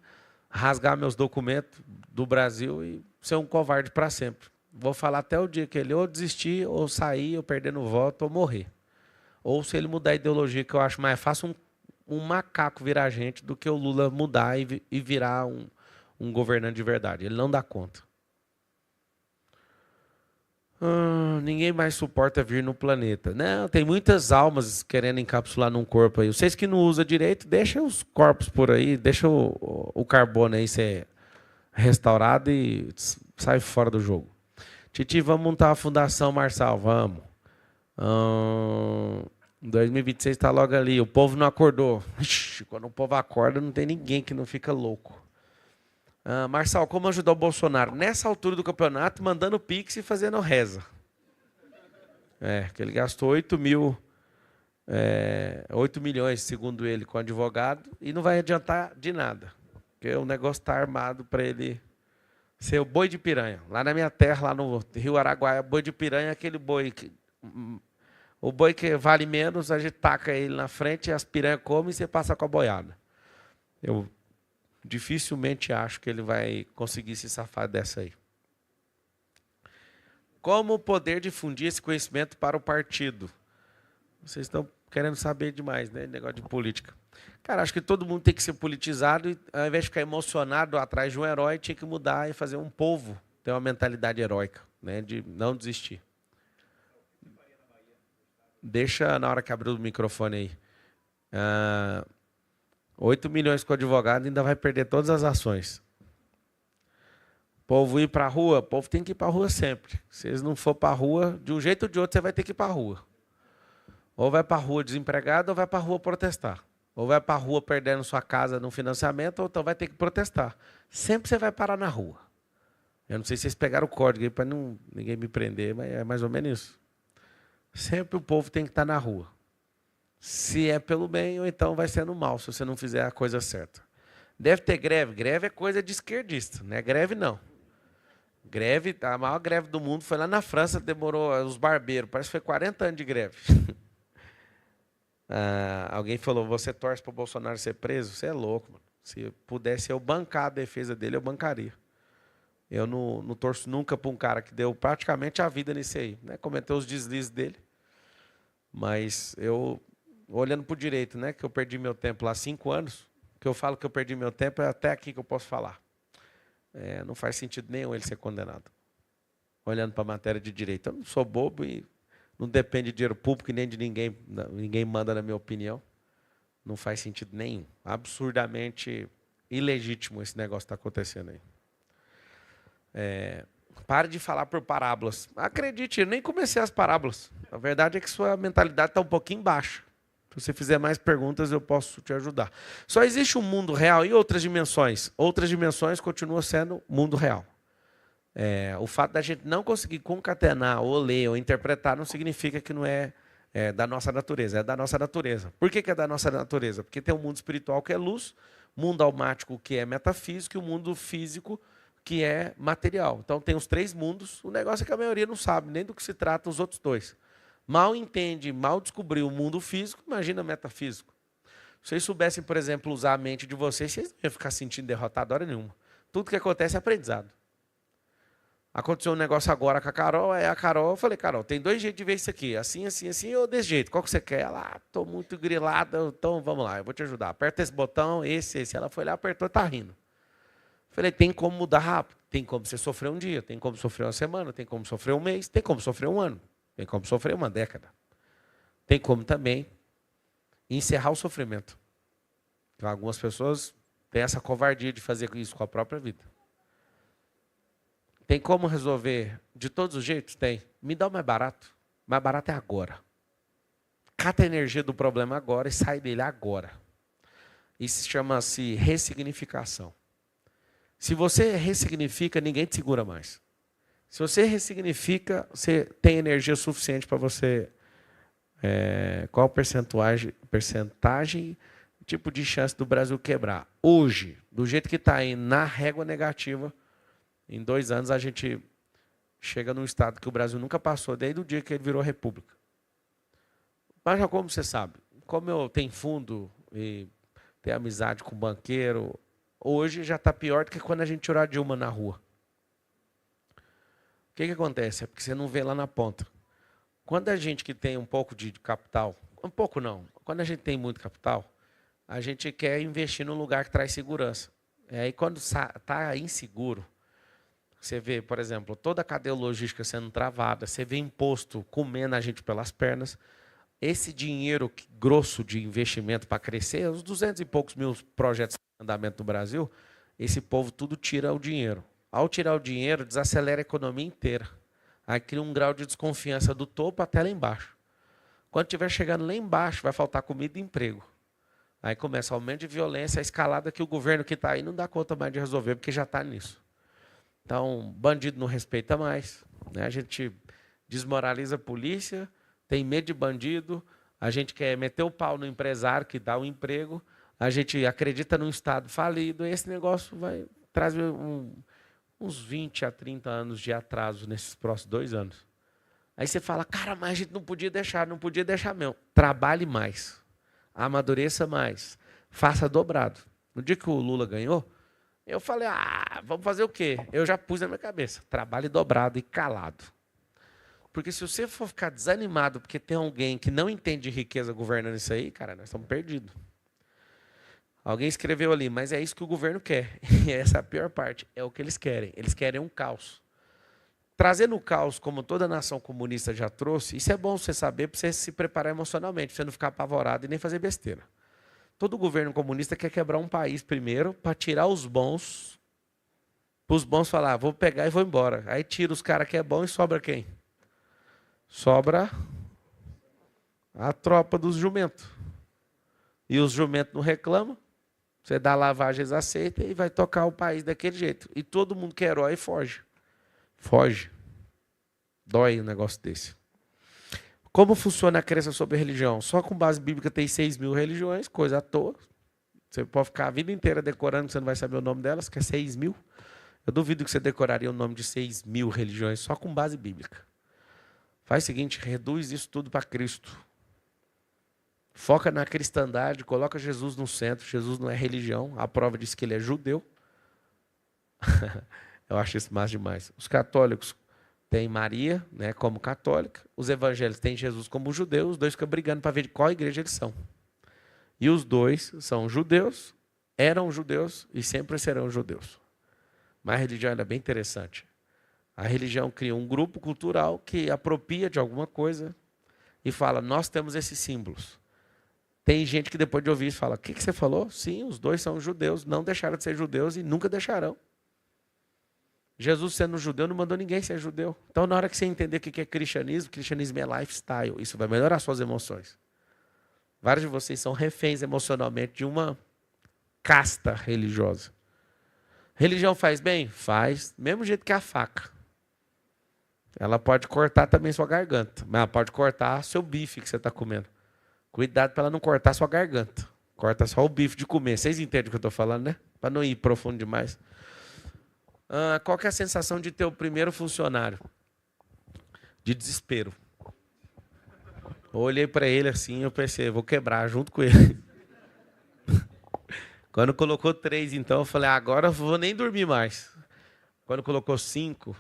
rasgar meus documentos do Brasil e ser um covarde para sempre. Vou falar até o dia que ele ou desistir, ou sair, ou perder no voto, ou morrer. Ou se ele mudar a ideologia, que eu acho mais fácil um macaco virar gente do que o Lula mudar e virar um governante de verdade. Ele não dá conta. Ninguém mais suporta vir no planeta. Não, tem muitas almas querendo encapsular num corpo aí. Vocês que não usam direito, deixa os corpos por aí, deixa o carbono aí ser restaurado e sai fora do jogo. Titi, vamos montar a Fundação Marçal, vamos. 2026 está logo ali, o povo não acordou. Ixi, quando o povo acorda, não tem ninguém que não fica louco. Marçal, como ajudar o Bolsonaro? Nessa altura do campeonato, mandando pix e fazendo reza. Que ele gastou 8 milhões, segundo ele, com advogado, e não vai adiantar de nada. Porque o negócio está armado para ele ser o boi de piranha. Lá na minha terra, lá no Rio Araguaia, boi de piranha é aquele boi o boi que vale menos, a gente taca ele na frente, as piranhas comem e você passa com a boiada. Eu dificilmente acho que ele vai conseguir se safar dessa aí. Como poder difundir esse conhecimento para o partido? Vocês estão querendo saber demais, né? Negócio de política. Cara, acho que todo mundo tem que ser politizado e, ao invés de ficar emocionado atrás de um herói, tinha que mudar e fazer um povo ter uma mentalidade heróica, né? De não desistir. Deixa na hora que abrir o microfone aí. 8 milhões com o advogado, ainda vai perder todas as ações. O povo ir para a rua, o povo tem que ir para a rua sempre. Se eles não for para a rua, de um jeito ou de outro, você vai ter que ir para a rua. Ou vai para a rua desempregado, ou vai para a rua protestar. Ou vai para a rua perdendo sua casa no financiamento, ou então vai ter que protestar. Sempre você vai parar na rua. Eu não sei se vocês pegaram o código aí para ninguém me prender, mas é mais ou menos isso. Sempre o povo tem que estar na rua. Se é pelo bem, ou então vai ser no mal, se você não fizer a coisa certa. Deve ter greve. Greve é coisa de esquerdista, não é greve não. Greve, a maior greve do mundo foi lá na França, demorou, os barbeiros, parece que foi 40 anos de greve. Alguém falou, você torce para o Bolsonaro ser preso? Você é louco, mano. Se pudesse eu bancar a defesa dele, eu bancaria. Eu não torço nunca para um cara que deu praticamente a vida nisso aí. Né? Cometeu os deslizes dele. Mas eu, olhando para o direito, né, que eu perdi meu tempo lá 5 anos, que eu falo que eu perdi meu tempo, é até aqui que eu posso falar. Não faz sentido nenhum ele ser condenado. Olhando para a matéria de direito. Eu não sou bobo e não depende de dinheiro público e nem de ninguém. Ninguém manda na minha opinião. Não faz sentido nenhum. Absurdamente ilegítimo esse negócio que está acontecendo aí. Pare de falar por parábolas. Acredite, eu nem comecei as parábolas. A verdade é que sua mentalidade está um pouquinho baixa. Se você fizer mais perguntas, eu posso te ajudar. Só existe um mundo real e outras dimensões. Outras dimensões continuam sendo mundo real. O fato da gente não conseguir concatenar, ou ler, ou interpretar, não significa que não é da nossa natureza. É da nossa natureza. Por que é da nossa natureza? Porque tem um mundo espiritual que é luz, mundo almático que é metafísico e o mundo físico que é material. Então tem os 3 mundos. O negócio é que a maioria não sabe nem do que se trata os outros 2. Mal entende, mal descobriu o mundo físico, imagina metafísico. Se vocês soubessem, por exemplo, usar a mente de vocês, vocês não iam ficar sentindo derrotado hora nenhuma. Tudo que acontece é aprendizado. Aconteceu um negócio agora com a Carol, eu falei, Carol, tem 2 jeitos de ver isso aqui, assim, assim, assim, ou desse jeito, qual que você quer? Ela, estou muito grilada, então vamos lá, eu vou te ajudar. Aperta esse botão, esse. Ela foi lá, apertou e está rindo. Falei, tem como mudar rápido, tem como você sofrer um dia, tem como sofrer uma semana, tem como sofrer um mês, tem como sofrer um ano, tem como sofrer uma década. Tem como também encerrar o sofrimento. Então, algumas pessoas têm essa covardia de fazer isso com a própria vida. Tem como resolver de todos os jeitos? Tem. Me dá o mais barato. O mais barato é agora. Cata a energia do problema agora e sai dele agora. Isso chama-se ressignificação. Se você ressignifica, ninguém te segura mais. Se você ressignifica, você tem energia suficiente para você... qual a percentagem, tipo de chance do Brasil quebrar? Hoje, do jeito que está aí, na régua negativa, em 2 anos a gente chega num estado que o Brasil nunca passou, desde o dia que ele virou república. Mas já como você sabe, como eu tenho fundo e tenho amizade com banqueiro, hoje já está pior do que quando a gente tirou a Dilma na rua. O que acontece? É porque você não vê lá na ponta. Quando a gente que tem um pouco de capital, um pouco não, quando a gente tem muito capital, a gente quer investir num lugar que traz segurança. E aí quando está inseguro, você vê, por exemplo, toda a cadeia logística sendo travada, você vê imposto comendo a gente pelas pernas. Esse dinheiro grosso de investimento para crescer, os 200 e poucos mil projetos em andamento no Brasil, esse povo tudo tira o dinheiro. Ao tirar o dinheiro, desacelera a economia inteira. Aí cria um grau de desconfiança do topo até lá embaixo. Quando estiver chegando lá embaixo, vai faltar comida e emprego. Aí começa o aumento de violência, a escalada que o governo que está aí não dá conta mais de resolver, porque já está nisso. Então, bandido não respeita mais, né? A gente desmoraliza a polícia, tem medo de bandido, a gente quer meter o pau no empresário que dá o emprego, a gente acredita num Estado falido, e esse negócio vai trazer uns 20 a 30 anos de atraso nesses próximos 2 anos. Aí você fala, cara, mas a gente não podia deixar mesmo. Trabalhe mais, amadureça mais, faça dobrado. No dia que o Lula ganhou, eu falei, vamos fazer o quê? Eu já pus na minha cabeça, trabalhe dobrado e calado. Porque se você for ficar desanimado porque tem alguém que não entende de riqueza governando isso aí, cara, nós estamos perdidos. Alguém escreveu ali, mas é isso que o governo quer. E essa é a pior parte, é o que eles querem. Eles querem um caos. Trazendo o caos, como toda nação comunista já trouxe, isso é bom você saber para você se preparar emocionalmente, para você não ficar apavorado e nem fazer besteira. Todo governo comunista quer quebrar um país primeiro para tirar os bons, para os bons falar, vou pegar e vou embora. Aí tira os caras que é bom e sobra quem? Sobra a tropa dos jumentos. E os jumentos não reclamam, você dá lavagens aceitas e vai tocar o país daquele jeito. E todo mundo que é herói foge. Foge. Dói um negócio desse. Como funciona a crença sobre a religião? Só com base bíblica tem 6.000 religiões, coisa à toa. Você pode ficar a vida inteira decorando, você não vai saber o nome delas, que é 6.000. Eu duvido que você decoraria o nome de 6.000 religiões só com base bíblica. Faz o seguinte, reduz isso tudo para Cristo. Foca na cristandade, coloca Jesus no centro. Jesus não é religião, a prova diz que ele é judeu. Eu acho isso mais demais. Os católicos têm Maria, né, como católica. Os evangélicos têm Jesus como judeu. Os dois ficam brigando para ver de qual igreja eles são. E os dois são judeus, eram judeus e sempre serão judeus. Mas a religião é bem interessante. A religião cria um grupo cultural que apropria de alguma coisa e fala, nós temos esses símbolos. Tem gente que depois de ouvir isso fala, o que você falou? Sim, os dois são judeus, não deixaram de ser judeus e nunca deixarão. Jesus sendo judeu não mandou ninguém ser judeu. Então na hora que você entender o que é cristianismo é lifestyle. Isso vai melhorar suas emoções. Vários de vocês são reféns emocionalmente de uma casta religiosa. Religião faz bem? Faz. Mesmo jeito que a faca. Ela pode cortar também sua garganta. Mas ela pode cortar seu bife que você está comendo. Cuidado para ela não cortar sua garganta. Corta só o bife de comer. Vocês entendem o que eu estou falando, né? Para não ir profundo demais. Qual que é a sensação de ter o primeiro funcionário? De desespero. Eu olhei para ele assim, eu pensei, vou quebrar junto com ele. Quando colocou 3, então, eu falei, agora eu vou nem dormir mais. Quando colocou 5,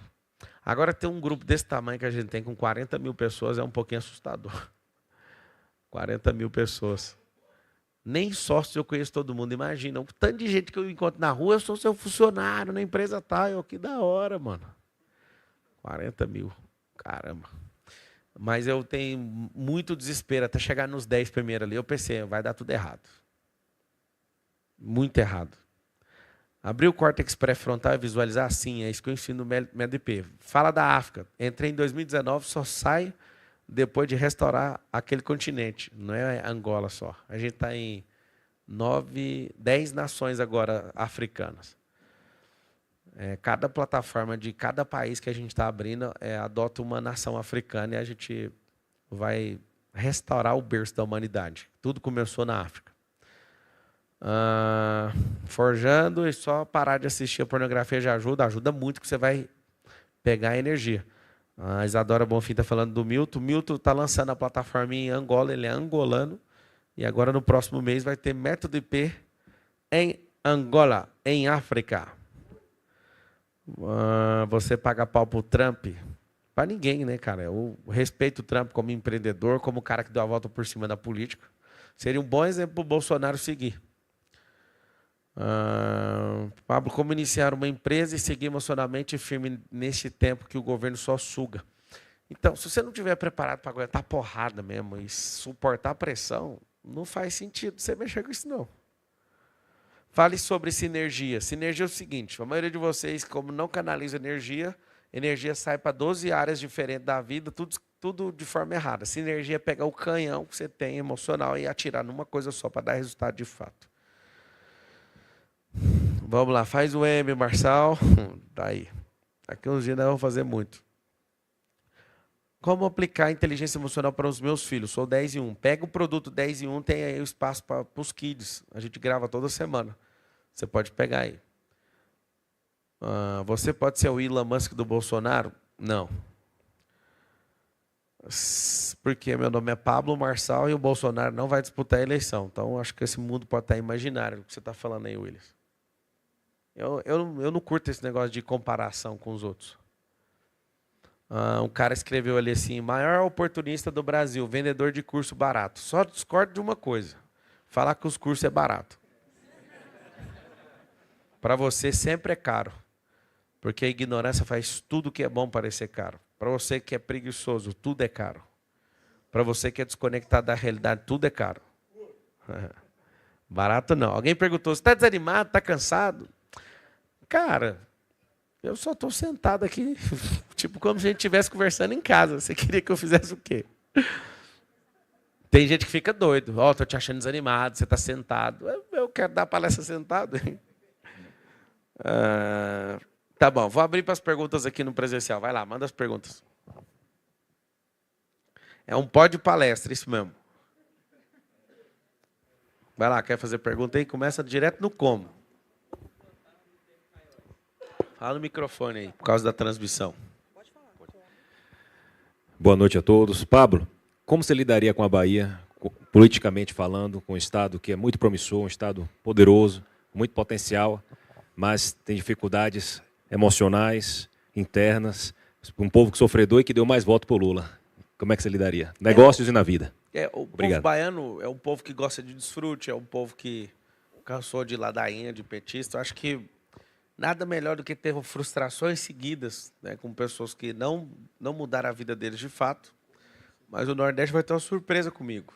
agora tem um grupo desse tamanho que a gente tem com 40.000 pessoas, é um pouquinho assustador. 40.000 pessoas. Nem sócio eu conheço todo mundo, imagina. O tanto de gente que eu encontro na rua, eu sou seu funcionário, na empresa tal, que da hora, mano. 40.000, caramba. Mas eu tenho muito desespero, até chegar nos 10 primeiro ali, eu pensei, vai dar tudo errado. Muito errado. Abrir o córtex pré-frontal e visualizar, sim, é isso que eu ensino no MDP. Fala da África. Entrei em 2019, só saio depois de restaurar aquele continente. Não é Angola só. A gente está em 10 nações agora africanas. Cada plataforma de cada país que a gente está abrindo adota uma nação africana e a gente vai restaurar o berço da humanidade. Tudo começou na África. Forjando e só parar de assistir a pornografia já ajuda muito, que você vai pegar energia. A Isadora Bonfim está falando do Milton. O Milton está lançando a plataforma em Angola, ele é angolano. E agora no próximo mês vai ter método IP em Angola, em África. Você paga pau pro Trump? Para ninguém, né, cara? Eu respeito o Trump como empreendedor, como cara que deu a volta por cima da política. Seria um bom exemplo para o Bolsonaro seguir. Pablo, como iniciar uma empresa e seguir emocionalmente firme neste tempo que o governo só suga? Então, se você não estiver preparado para aguentar porrada mesmo e suportar a pressão, não faz sentido você mexer com isso, não. Fale sobre sinergia. Sinergia é o seguinte, a maioria de vocês, como não canaliza energia sai para 12 áreas diferentes da vida, tudo de forma errada. Sinergia é pegar o canhão que você tem emocional e atirar numa coisa só para dar resultado de fato. Vamos lá, faz o M, Marçal. Tá aí. Daqui uns dias nós vamos fazer muito. Como aplicar inteligência emocional para os meus filhos? Sou 10 e 1. Pega o produto 10 e 1, tem aí o espaço para os kids. A gente grava toda semana. Você pode pegar aí. Você pode ser o Elon Musk do Bolsonaro? Não. Porque meu nome é Pablo Marçal e o Bolsonaro não vai disputar a eleição. Então, acho que esse mundo pode estar imaginário, o que você está falando aí, Willis. Eu não curto esse negócio de comparação com os outros. Um cara escreveu ali assim, maior oportunista do Brasil, vendedor de curso barato. Só discordo de uma coisa, falar que os cursos é barato. Para você sempre é caro, porque a ignorância faz tudo que é bom parecer caro. Para você que é preguiçoso, tudo é caro. Para você que é desconectado da realidade, tudo é caro. Barato não. Alguém perguntou, você está desanimado, está cansado? Cara, eu só estou sentado aqui, tipo como se a gente estivesse conversando em casa. Você queria que eu fizesse o quê? Tem gente que fica doido. Estou te achando desanimado, você está sentado. Eu quero dar palestra sentado. Tá bom, vou abrir para as perguntas aqui no presencial. Vai lá, manda as perguntas. É um pódio palestra, isso mesmo. Vai lá, quer fazer pergunta aí? Começa direto no como. Fala no microfone aí, por causa da transmissão. Pode falar. Boa noite a todos. Pablo, como você lidaria com a Bahia, politicamente falando, com um estado que é muito promissor, um estado poderoso, muito potencial, mas tem dificuldades emocionais, internas, um povo que sofredor e que deu mais voto para o Lula? Como é que você lidaria? Negócios e na vida. O povo baiano é um povo que gosta de desfrute, é um povo que cansou de ladainha, de petista. Eu acho que nada melhor do que ter frustrações seguidas, né, com pessoas que não mudaram a vida deles de fato. Mas o Nordeste vai ter uma surpresa comigo.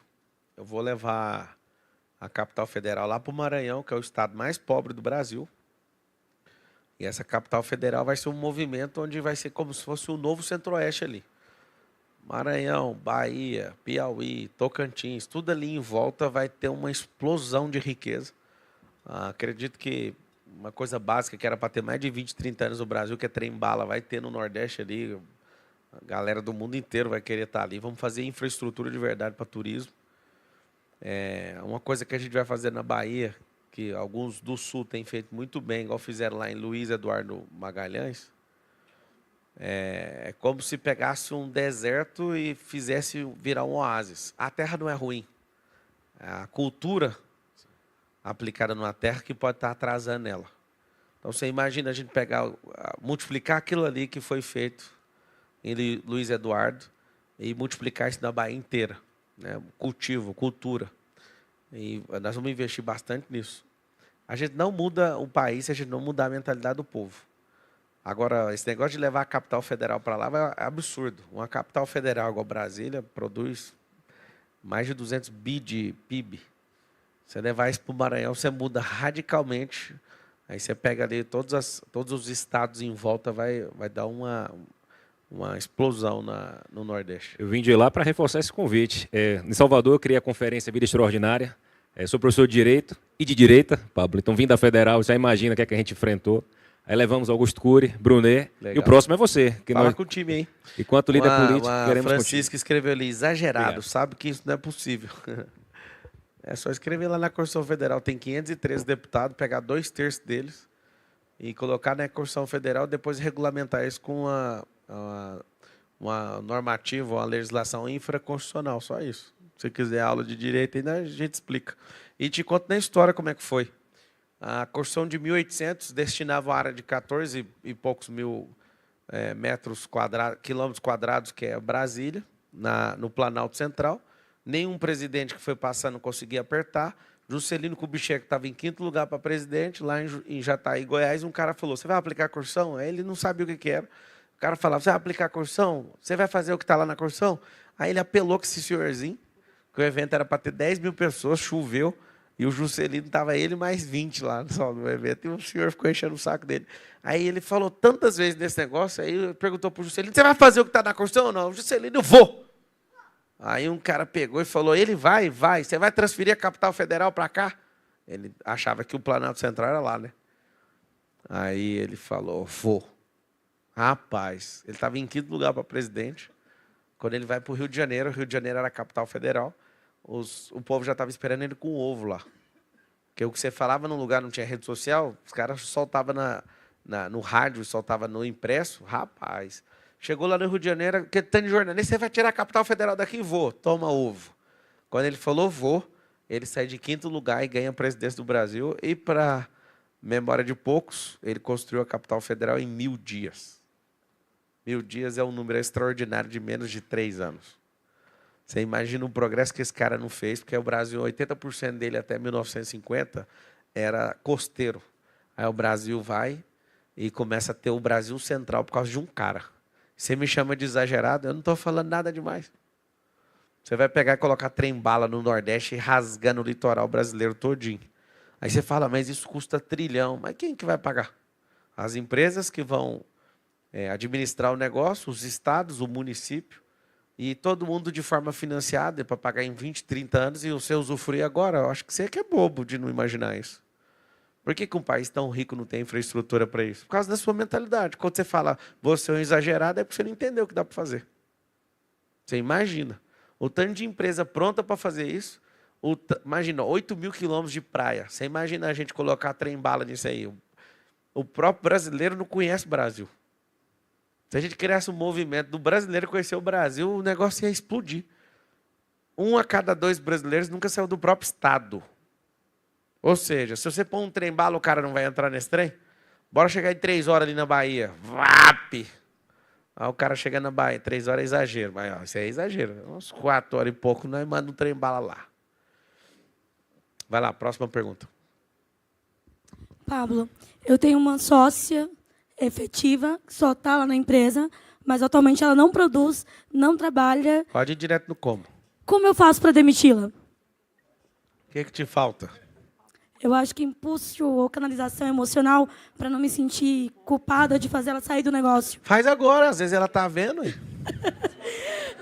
Eu vou levar a capital federal lá para o Maranhão, que é o estado mais pobre do Brasil. E essa capital federal vai ser um movimento onde vai ser como se fosse um novo Centro-Oeste ali. Maranhão, Bahia, Piauí, Tocantins, tudo ali em volta vai ter uma explosão de riqueza. Acredito que uma coisa básica que era para ter mais de 20, 30 anos no Brasil, que é trem-bala, vai ter no Nordeste ali. A galera do mundo inteiro vai querer estar ali. Vamos fazer infraestrutura de verdade para turismo. Uma coisa que a gente vai fazer na Bahia, que alguns do Sul têm feito muito bem, igual fizeram lá em Luiz Eduardo Magalhães, é como se pegasse um deserto e fizesse virar um oásis. A terra não é ruim. A cultura aplicada numa terra que pode estar atrasando ela. Então, você imagina a gente pegar, multiplicar aquilo ali que foi feito em Luiz Eduardo e multiplicar isso na Bahia inteira. Né? Cultivo, cultura. E nós vamos investir bastante nisso. A gente não muda o país se a gente não mudar a mentalidade do povo. Agora, esse negócio de levar a capital federal para lá é absurdo. Uma capital federal igual Brasília produz mais de 200 bi de PIB. Você levar isso para o Maranhão, você muda radicalmente. Aí você pega ali todos os estados em volta, vai dar uma explosão no Nordeste. Eu vim de lá para reforçar esse convite. Em Salvador, eu criei a conferência Vida Extraordinária, Sou professor de Direito e de Direita, Pablo. Então, vim da Federal, já imagina o que é que a gente enfrentou. Aí levamos Augusto Cury, Brunet, Legal. e o próximo é você. Que Fala nós, com o time aí. enquanto líder político, queremos Francisca escreveu ali, exagerado, Obrigado. sabe que isso não é possível. É só escrever lá na Constituição Federal, tem 513 deputados, pegar 2/3 deles e colocar na Constituição Federal, depois regulamentar isso com uma normativa, uma legislação infraconstitucional, só isso. Se você quiser aula de direito, ainda a gente explica. E te conto na história como é que foi. A Constituição de 1800 destinava uma área de 14 e poucos mil quilômetros quadrados, que é Brasília, no Planalto Central. Nenhum presidente que foi passando conseguia apertar. Juscelino Kubitschek estava em 5º lugar para presidente, lá em Jataí, Goiás. Um cara falou, você vai aplicar a Constituição? Aí ele não sabia o que era. O cara falava, você vai aplicar a Constituição? Você vai fazer o que está lá na Constituição? Aí ele apelou com esse senhorzinho, que o evento era para ter 10 mil pessoas, choveu, e o Juscelino estava ele mais 20 lá só no evento, e o senhor ficou enchendo o saco dele. Aí ele falou tantas vezes desse negócio, aí perguntou para o Juscelino, você vai fazer o que está na Constituição ou não? O Juscelino, eu vou. Aí um cara pegou e falou, ele vai. Você vai transferir a capital federal para cá? Ele achava que o Planalto Central era lá, né? Aí ele falou, vou. Rapaz, ele estava em 5º lugar para presidente. Quando ele vai para o Rio de Janeiro era a capital federal, o povo já estava esperando ele com ovo lá. Porque o que você falava num lugar não tinha rede social, os caras soltavam no rádio, soltavam no impresso. Rapaz, chegou lá no Rio de Janeiro, que tanto de jornalista, você vai tirar a capital federal daqui? Vou, toma ovo. Quando ele falou vou, ele sai de 5º lugar e ganha a presidência do Brasil. E, para memória de poucos, ele construiu a capital federal em 1000 dias. 1000 dias é um número extraordinário de menos de 3 anos. Você imagina o progresso que esse cara não fez, porque o Brasil, 80% dele até 1950 era costeiro. Aí o Brasil vai e começa a ter o Brasil central por causa de um cara. Você me chama de exagerado, eu não estou falando nada demais. Você vai pegar e colocar trem-bala no Nordeste e rasgando o litoral brasileiro todinho. Aí você fala, mas isso custa trilhão. Mas quem que vai pagar? As empresas que vão administrar o negócio, os estados, o município, e todo mundo de forma financiada para pagar em 20, 30 anos e você usufruir agora. Eu acho que você é que é bobo de não imaginar isso. Por que um país tão rico não tem infraestrutura para isso? Por causa da sua mentalidade. Quando você fala, você é um exagerado, é porque você não entendeu o que dá para fazer. Você imagina. O tanto de empresa pronta para fazer isso. Imagina, 8 mil quilômetros de praia. Você imagina a gente colocar trem-bala nisso aí. O próprio brasileiro não conhece o Brasil. Se a gente criasse um movimento do brasileiro conhecer o Brasil, o negócio ia explodir. 1 a cada 2 brasileiros nunca saiu do próprio estado. Ou seja, se você pôr um trem-bala, o cara não vai entrar nesse trem? Bora chegar em 3 horas ali na Bahia. VAP! Aí o cara chega na Bahia, 3 horas é exagero. Mas ó, isso é exagero. Uns 4 horas e pouco, nós mandamos um trem-bala lá. Vai lá, próxima pergunta. Pablo, eu tenho uma sócia efetiva, que só está lá na empresa, mas atualmente ela não produz, não trabalha. Pode ir direto no como. Como eu faço para demiti-la? O que te falta? Eu acho que impulso ou canalização emocional para não me sentir culpada de fazer ela sair do negócio. Faz agora, às vezes ela tá vendo.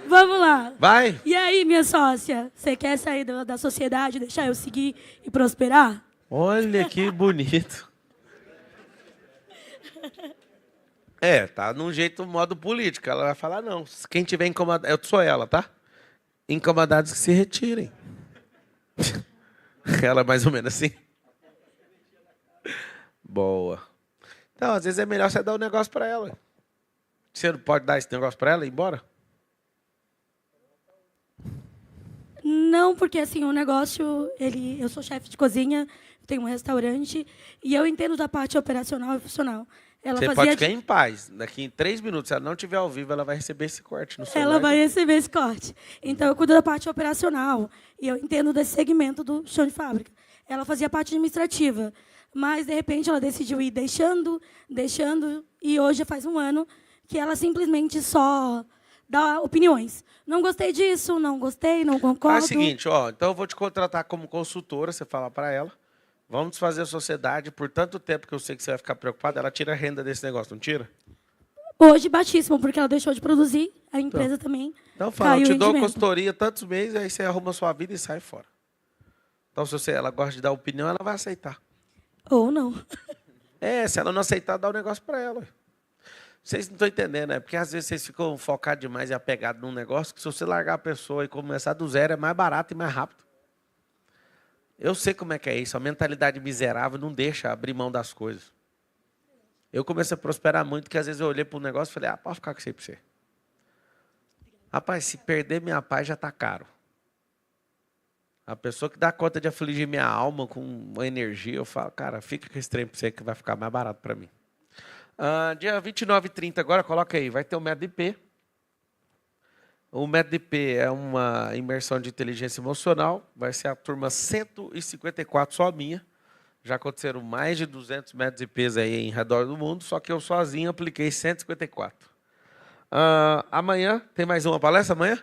Vamos lá. Vai. E aí, minha sócia, você quer sair da sociedade, deixar eu seguir e prosperar? Olha que bonito. Tá num jeito, modo político. Ela vai falar, não. Quem tiver incomodado, eu sou ela, tá? Incomodados que se retirem. Ela mais ou menos assim. Boa. Então, às vezes é melhor você dar um negócio para ela. Você não pode dar esse negócio para ela e ir embora? Não, porque assim, o negócio, eu sou chefe de cozinha, tenho um restaurante, e eu entendo da parte operacional e funcional. Você pode ficar em paz. Daqui em 3 minutos, se ela não estiver ao vivo, ela vai receber esse corte no celular. Ela vai receber esse corte. Então, eu cuido da parte operacional. E eu entendo desse segmento do chão de fábrica. Ela fazia parte administrativa. Mas, de repente, ela decidiu ir deixando. E hoje faz 1 ano que ela simplesmente só dá opiniões. Não gostei disso, não gostei, não concordo. É o seguinte, então eu vou te contratar como consultora, você fala para ela. Vamos desfazer a sociedade por tanto tempo que eu sei que você vai ficar preocupada. Ela tira a renda desse negócio, não tira? Hoje, baixíssimo, porque ela deixou de produzir. A empresa também Então fala, caiu eu te o dou rendimento. consultoria tantos meses, aí você arruma a sua vida e sai fora. Então, se ela gosta de dar opinião, ela vai aceitar. Ou não. Se ela não aceitar, dá o negócio para ela. Vocês não estão entendendo, né? Porque às vezes vocês ficam focados demais e apegados num negócio que se você largar a pessoa e começar do zero, é mais barato e mais rápido. Eu sei como é que é isso. A mentalidade miserável não deixa abrir mão das coisas. Eu comecei a prosperar muito, que às vezes eu olhei para um negócio e falei, pode ficar com isso aí para você. Rapaz, se perder minha paz já está caro. A pessoa que dá conta de afligir minha alma com uma energia, eu falo, cara, fica com esse trem para você que vai ficar mais barato para mim. Dia 29 e 30 agora, coloca aí, vai ter o método IP. O método IP é uma imersão de inteligência emocional, vai ser a turma 154 só minha. Já aconteceram mais de 200 métodos IPs aí em redor do mundo, só que eu sozinho apliquei 154. Amanhã, tem mais uma palestra amanhã?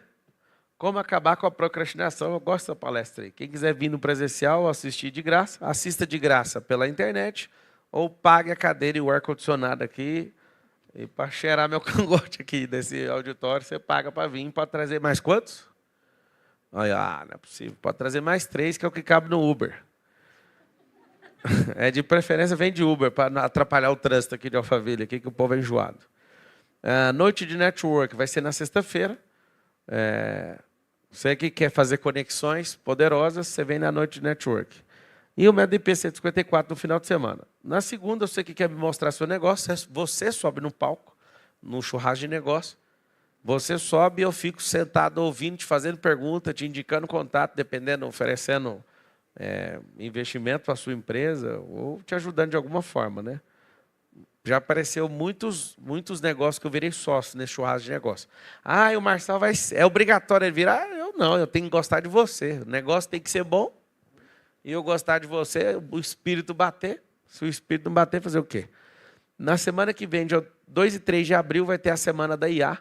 Como acabar com a procrastinação, eu gosto dessa palestra aí. Quem quiser vir no presencial, assistir de graça, assista de graça pela internet, ou pague a cadeira e o ar-condicionado aqui. E para cheirar meu cangote aqui desse auditório, você paga para vir. Pode trazer mais quantos? Olha, não é possível. Pode trazer mais 3, que é o que cabe no Uber. De preferência, vem de Uber, para não atrapalhar o trânsito aqui de Alphaville, aqui, que o povo é enjoado. Noite de network vai ser na sexta-feira. Você que quer fazer conexões poderosas, você vem na noite de network. E o método IP 154 no final de semana. Na segunda, você que quer me mostrar seu negócio, você sobe no palco, no churrasco de negócio. Você sobe e eu fico sentado ouvindo, te fazendo pergunta, te indicando contato, dependendo, oferecendo investimento para a sua empresa ou te ajudando de alguma forma, né? Já apareceu muitos negócios que eu virei sócio nesse churrasco de negócio. O Marçal é obrigatório ele vir. Eu não, eu tenho que gostar de você. O negócio tem que ser bom. E eu gostar de você, o espírito bater. Se o espírito não bater, fazer o quê? Na semana que vem, dia 2 e 3 de abril, vai ter a semana da IA.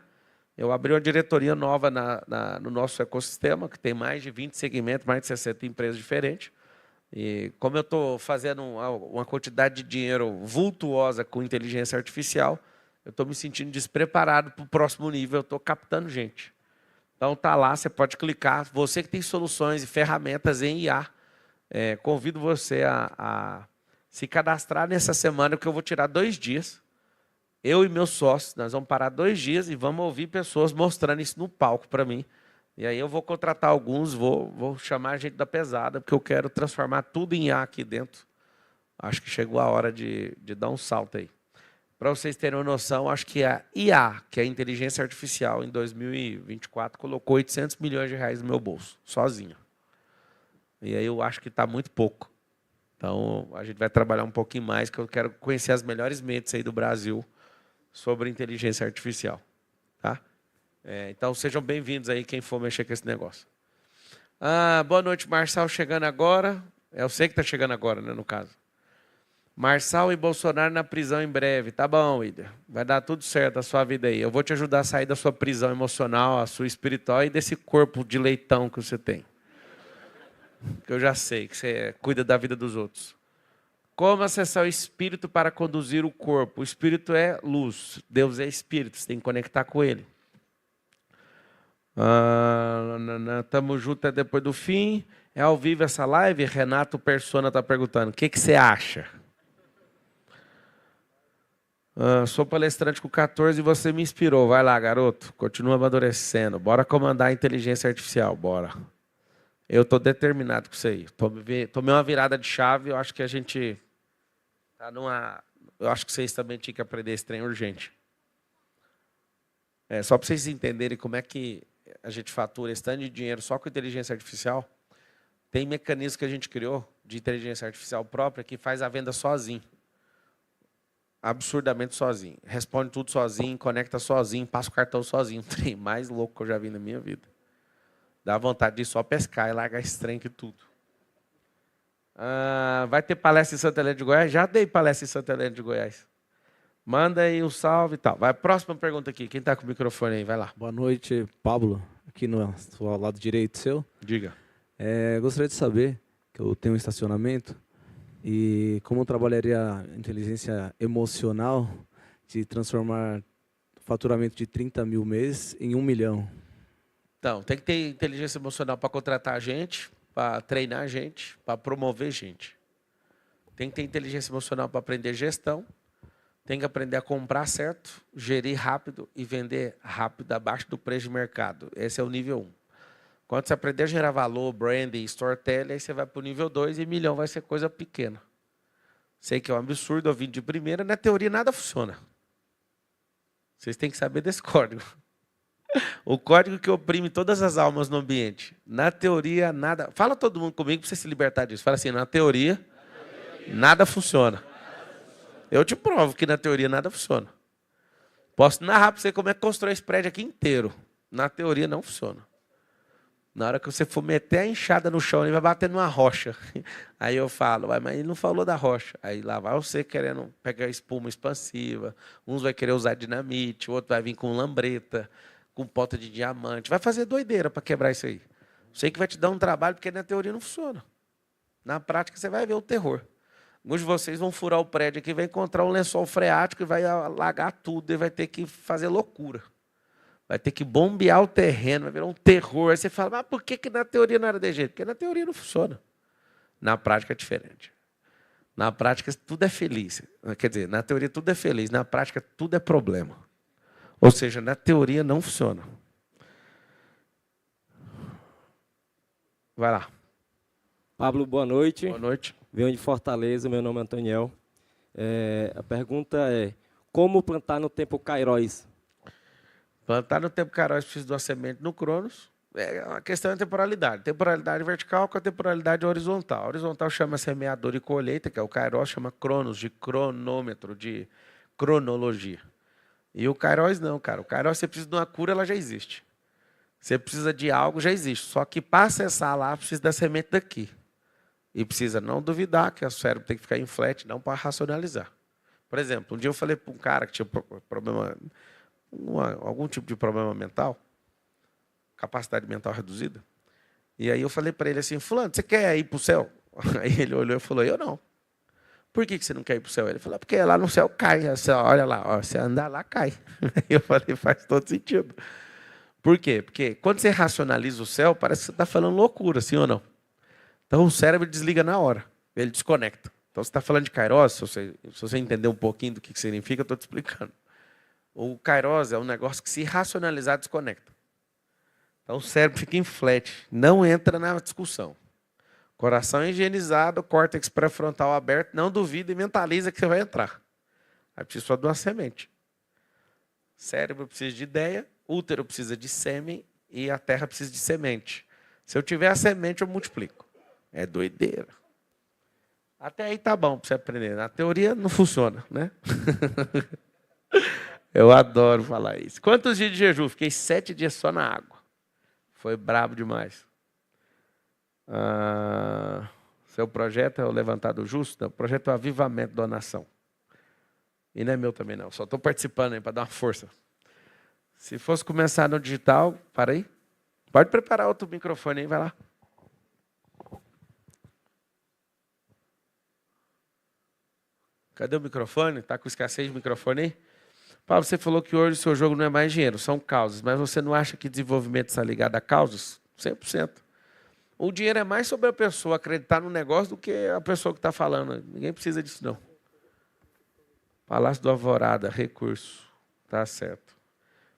Eu abri uma diretoria nova no nosso ecossistema, que tem mais de 20 segmentos, mais de 60 empresas diferentes. E como eu estou fazendo uma quantidade de dinheiro vultuosa com inteligência artificial, eu estou me sentindo despreparado para o próximo nível, eu estou captando gente. Então está lá, você pode clicar. Você que tem soluções e ferramentas em IA, convido você a se cadastrar nessa semana, que eu vou tirar 2 dias. Eu e meus sócios, nós vamos parar 2 dias e vamos ouvir pessoas mostrando isso no palco para mim. E aí eu vou contratar alguns, vou chamar a gente da pesada, porque eu quero transformar tudo em IA aqui dentro. Acho que chegou a hora de dar um salto aí. Para vocês terem uma noção, acho que a IA, que é a inteligência artificial, em 2024, colocou 800 milhões de reais no meu bolso, sozinho. E aí eu acho que está muito pouco. Então, a gente vai trabalhar um pouquinho mais, que eu quero conhecer as melhores mentes aí do Brasil sobre inteligência artificial. Tá? Então, sejam bem-vindos aí, quem for mexer com esse negócio. Boa noite, Marçal, chegando agora. Eu sei que está chegando agora, né, no caso. Marçal e Bolsonaro na prisão em breve. Tá bom, Ida. Vai dar tudo certo a sua vida aí. Eu vou te ajudar a sair da sua prisão emocional, a sua espiritual e desse corpo de leitão que você tem. Que eu já sei, que você cuida da vida dos outros. Como acessar o espírito para conduzir o corpo? O espírito é luz. Deus é espírito, você tem que conectar com ele. Tamo junto até depois do fim. É ao vivo essa live? Renato Persona está perguntando. O que você acha? Sou palestrante com 14 e você me inspirou. Vai lá, garoto. Continua amadurecendo. Bora comandar a inteligência artificial. Bora. Eu estou determinado com isso aí. Tomei uma virada de chave. Eu acho que a gente está numa... Eu acho que vocês também tinham que aprender esse trem urgente. Só para vocês entenderem como é que a gente fatura esse tanto de dinheiro só com inteligência artificial. Tem mecanismos que a gente criou de inteligência artificial própria que faz a venda sozinho. Absurdamente sozinho. Responde tudo sozinho, conecta sozinho, passa o cartão sozinho. O trem mais louco que eu já vi na minha vida. Dá vontade de só pescar e largar esse trem que tudo. Vai ter palestra em Santa Helena de Goiás? Já dei palestra em Santa Helena de Goiás. Manda aí um salve e tal. Vai, próxima pergunta aqui. Quem está com o microfone aí? Vai lá. Boa noite, Pablo. Aqui no lado direito seu. Diga. Gostaria de saber, que eu tenho um estacionamento, e como eu trabalharia a inteligência emocional de transformar faturamento de 30 mil mês em 1 milhão. Então, tem que ter inteligência emocional para contratar a gente. para treinar gente, para promover gente. Tem que ter inteligência emocional para aprender gestão. Tem que aprender a comprar certo, gerir rápido e vender rápido abaixo do preço de mercado. Esse é o nível 1. Quando você aprender a gerar valor, branding, storytelling, aí você vai para o nível 2 e milhão vai ser coisa pequena. Sei que é um absurdo, eu vim de primeira, na teoria nada funciona. Vocês têm que saber desse código. O código que oprime todas as almas no ambiente. Na teoria, nada... Fala todo mundo comigo para você se libertar disso. Fala assim, na teoria, nada funciona. Eu te provo que na teoria nada funciona. Posso narrar para você como é que constrói esse prédio aqui inteiro. Na teoria não funciona. Na hora que você for meter a enxada no chão, ele vai bater numa rocha. Aí eu falo, mas ele não falou da rocha. Aí lá vai você querendo pegar espuma expansiva. Uns vai querer usar dinamite, o outro vai vir com lambreta, com ponta de diamante. Vai fazer doideira para quebrar isso aí. Sei que vai te dar um trabalho, porque na teoria não funciona. Na prática você vai ver o terror. Alguns de vocês vão furar o prédio aqui, vai encontrar um lençol freático e vai alagar tudo, e vai ter que fazer loucura. Vai ter que bombear o terreno, vai virar um terror. Aí você fala, mas por que na teoria não era de jeito? Porque na teoria não funciona. Na prática é diferente. Na prática tudo é feliz. Quer dizer, na teoria tudo é feliz, na prática tudo é problema. Ou seja, na teoria não funciona. Vai lá. Pablo, boa noite. Boa noite. Venho de Fortaleza, meu nome é Antoniel. A pergunta é, como plantar no tempo Kairos? Plantar no tempo Kairos precisa de uma semente no Cronos. A questão é temporalidade. Temporalidade vertical com a temporalidade horizontal. A horizontal chama semeador e colheita, que é o Kairos, chama Cronos, de cronômetro, de cronologia. E o Kairos não, cara. O Kairos, você precisa de uma cura, ela já existe. Você precisa de algo, já existe. Só que para acessar lá, precisa da semente daqui. E precisa não duvidar que o cérebro tem que ficar em flat, não para racionalizar. Por exemplo, um dia eu falei para um cara que tinha problema... algum tipo de problema mental, capacidade mental reduzida. E aí eu falei para ele assim, fulano, você quer ir para o céu? Aí ele olhou e falou, eu não. Por que você não quer ir para o céu? Ele falou, porque lá no céu cai. Você olha lá, ó, você andar lá, cai. Aí eu falei, faz todo sentido. Por quê? Porque quando você racionaliza o céu, parece que você está falando loucura, sim ou não? Então o cérebro desliga na hora, ele desconecta. Então você está falando de Kairos, se você entender um pouquinho do que significa, eu estou te explicando. O Kairos é um negócio que, se racionalizar, desconecta. Então, o cérebro fica em flat, não entra na discussão. Coração higienizado, córtex pré-frontal aberto, não duvida e mentaliza que você vai entrar. Aí precisa só de uma semente. Cérebro precisa de ideia, útero precisa de sêmen e a terra precisa de semente. Se eu tiver a semente, eu multiplico. É doideira. Até aí tá bom para você aprender. Na teoria, não funciona, né? Eu adoro falar isso. Quantos dias de jejum? Fiquei 7 dias só na água. Foi brabo demais. Seu projeto é o Levantado Justo? Não, o projeto é o Avivamento da Nação. E não é meu também, não. Só estou participando aí para dar uma força. Se fosse começar no digital, para aí. Pode preparar outro microfone aí, vai lá. Cadê o microfone? Está com escassez de microfone aí? Paulo, você falou que hoje o seu jogo não é mais dinheiro, são causas. Mas você não acha que desenvolvimento está ligado a causas? 100%. O dinheiro é mais sobre a pessoa acreditar no negócio do que a pessoa que está falando. Ninguém precisa disso, não. Palácio do Alvorada, recurso. Tá certo.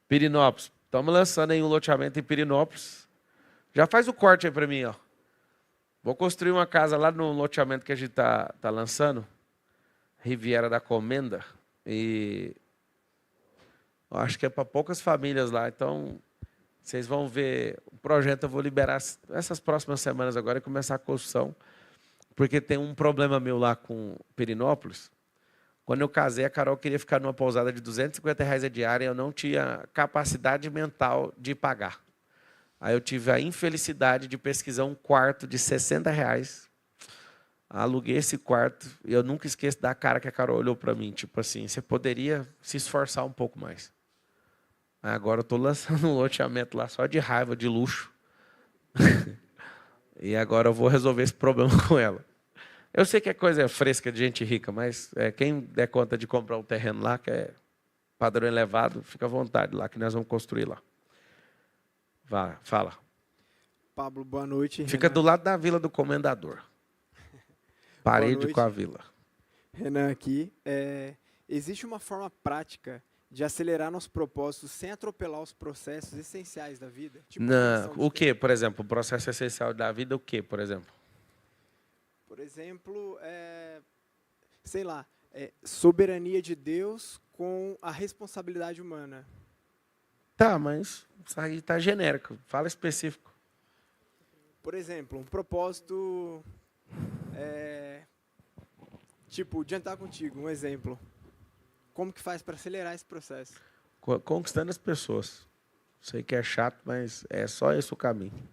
Pirinópolis. Estamos lançando aí um loteamento em Pirinópolis. Já faz o corte aí para mim, ó. Vou construir uma casa lá no loteamento que a gente tá lançando. Riviera da Comenda. E... eu acho que é para poucas famílias lá, então vocês vão ver o projeto. Eu vou liberar essas próximas semanas agora e começar a construção, porque tem um problema meu lá com Pirinópolis. Quando eu casei, a Carol queria ficar numa pousada de R$250 a diária e eu não tinha capacidade mental de pagar. Aí eu tive a infelicidade de pesquisar um quarto de R$60. Aluguei esse quarto e eu nunca esqueço da cara que a Carol olhou para mim, tipo assim, você poderia se esforçar um pouco mais. Agora eu estou lançando um loteamento lá só de raiva, de luxo. E agora eu vou resolver esse problema com ela. Eu sei que é coisa fresca de gente rica, mas quem der conta de comprar um terreno lá, que é padrão elevado, fica à vontade lá, que nós vamos construir lá. Vá, fala. Pablo, boa noite. Fica Renan. do lado da Vila do Comendador. Parede noite. com a vila. Renan aqui. Existe uma forma prática de acelerar nossos propósitos sem atropelar os processos essenciais da vida? Tipo, correção de O que, tempo. por exemplo? O processo essencial da vida, o que, por exemplo? Por exemplo, sei lá, soberania de Deus com a responsabilidade humana. Tá, mas isso aí tá genérico. Fala específico. Por exemplo, um propósito, tipo, jantar contigo, um exemplo. Como que faz para acelerar esse processo? Conquistando as pessoas. Sei que é chato, mas é só esse o caminho.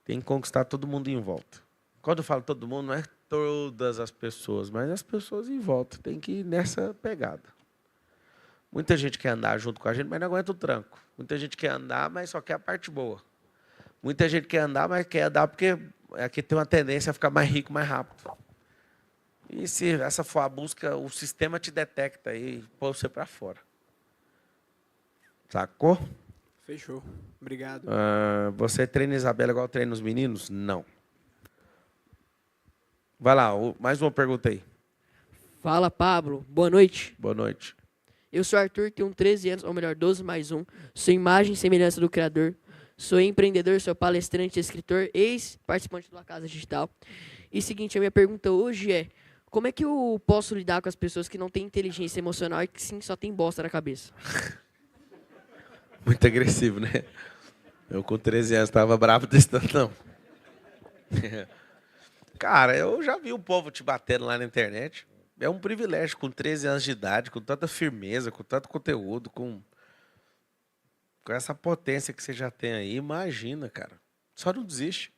Tem que conquistar todo mundo em volta. Quando eu falo todo mundo, não é todas as pessoas, mas as pessoas em volta. Tem que ir nessa pegada. Muita gente quer andar junto com a gente, mas não aguenta o tranco. Muita gente quer andar, mas só quer a parte boa. Muita gente quer andar, mas quer andar porque aqui tem uma tendência a ficar mais rico mais rápido. E se essa for a busca, o sistema te detecta e põe você para fora. Sacou? Fechou. Obrigado. Você treina Isabela igual treina os meninos? Não. Vai lá, mais uma pergunta aí. Fala, Pablo. Boa noite. Boa noite. Eu sou Arthur, tenho 13 anos, ou melhor, 12 mais 1. Sou imagem e semelhança do Criador. Sou empreendedor, sou palestrante, escritor, ex-participante da Casa Digital. E seguinte, a minha pergunta hoje é: como é que eu posso lidar com as pessoas que não têm inteligência emocional e que sim só tem bosta na cabeça? Muito agressivo, né? Eu com 13 anos estava bravo desse tanto, não. Cara, eu já vi o povo te batendo lá na internet. É um privilégio, com 13 anos de idade, com tanta firmeza, com tanto conteúdo, com essa potência que você já tem aí. Imagina, cara. Só não desiste.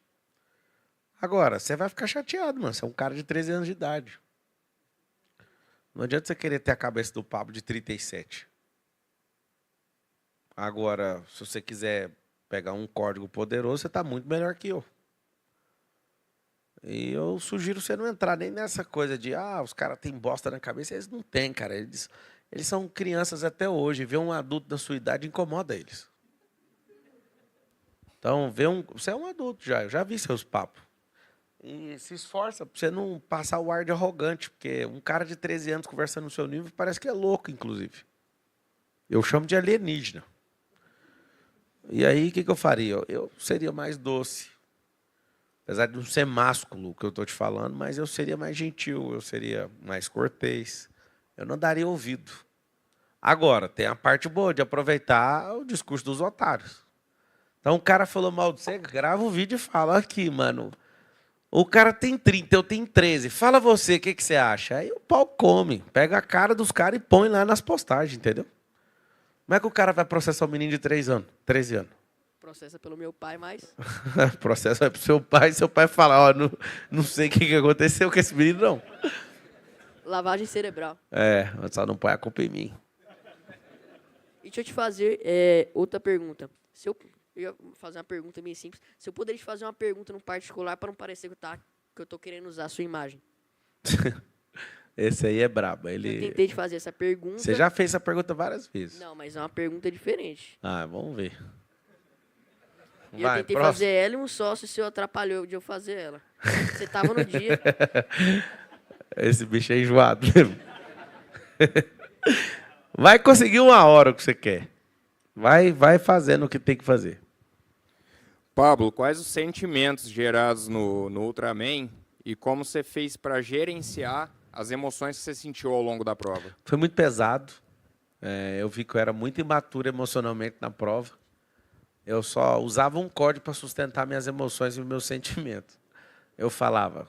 Agora, você vai ficar chateado, mano. Você é um cara de 13 anos de idade. Não adianta você querer ter a cabeça do Pablo de 37. Agora, se você quiser pegar um código poderoso, você está muito melhor que eu. E eu sugiro você não entrar nem nessa coisa de os caras têm bosta na cabeça. Eles não têm, cara. Eles são crianças até hoje. Ver um adulto da sua idade incomoda eles. Então, você é um adulto já. Eu já vi seus papos. E se esforça para você não passar o ar de arrogante. Porque um cara de 13 anos conversando no seu nível parece que é louco, inclusive. Eu chamo de alienígena. E aí, o que eu faria? Eu seria mais doce. Apesar de não ser másculo, o que eu estou te falando, mas eu seria mais gentil, eu seria mais cortês. Eu não daria ouvido. Agora, tem a parte boa de aproveitar o discurso dos otários. Então, o cara falou mal de você, grava o vídeo e fala: aqui, mano, o cara tem 30, eu tenho 13. Fala você, o que você acha? Aí o pau come. Pega a cara dos caras e põe lá nas postagens, entendeu? Como é que o cara vai processar um menino de 13 anos? Processa pelo meu pai, mas Processo vai pro seu pai falar: não sei o que aconteceu com esse menino, não. lavagem cerebral. Só não põe a culpa em mim. E deixa eu te fazer outra pergunta. Eu ia fazer uma pergunta bem simples. Se eu poderia te fazer uma pergunta no particular para não parecer que eu tô querendo usar a sua imagem. Esse aí é brabo. Eu tentei te fazer essa pergunta. Você já fez essa pergunta várias vezes. Não, mas é uma pergunta diferente. Vamos ver. E eu tentei fazer ela e um sócio seu atrapalhou de eu fazer ela. Você tava no dia. Esse bicho é enjoado mesmo. Vai conseguir uma hora o que você quer. Vai fazendo o que tem que fazer. Pablo, quais os sentimentos gerados no Ultraman e como você fez para gerenciar as emoções que você sentiu ao longo da prova? Foi muito pesado. Eu vi que eu era muito imaturo emocionalmente na prova. Eu só usava um código para sustentar minhas emoções e meus sentimentos. Eu falava: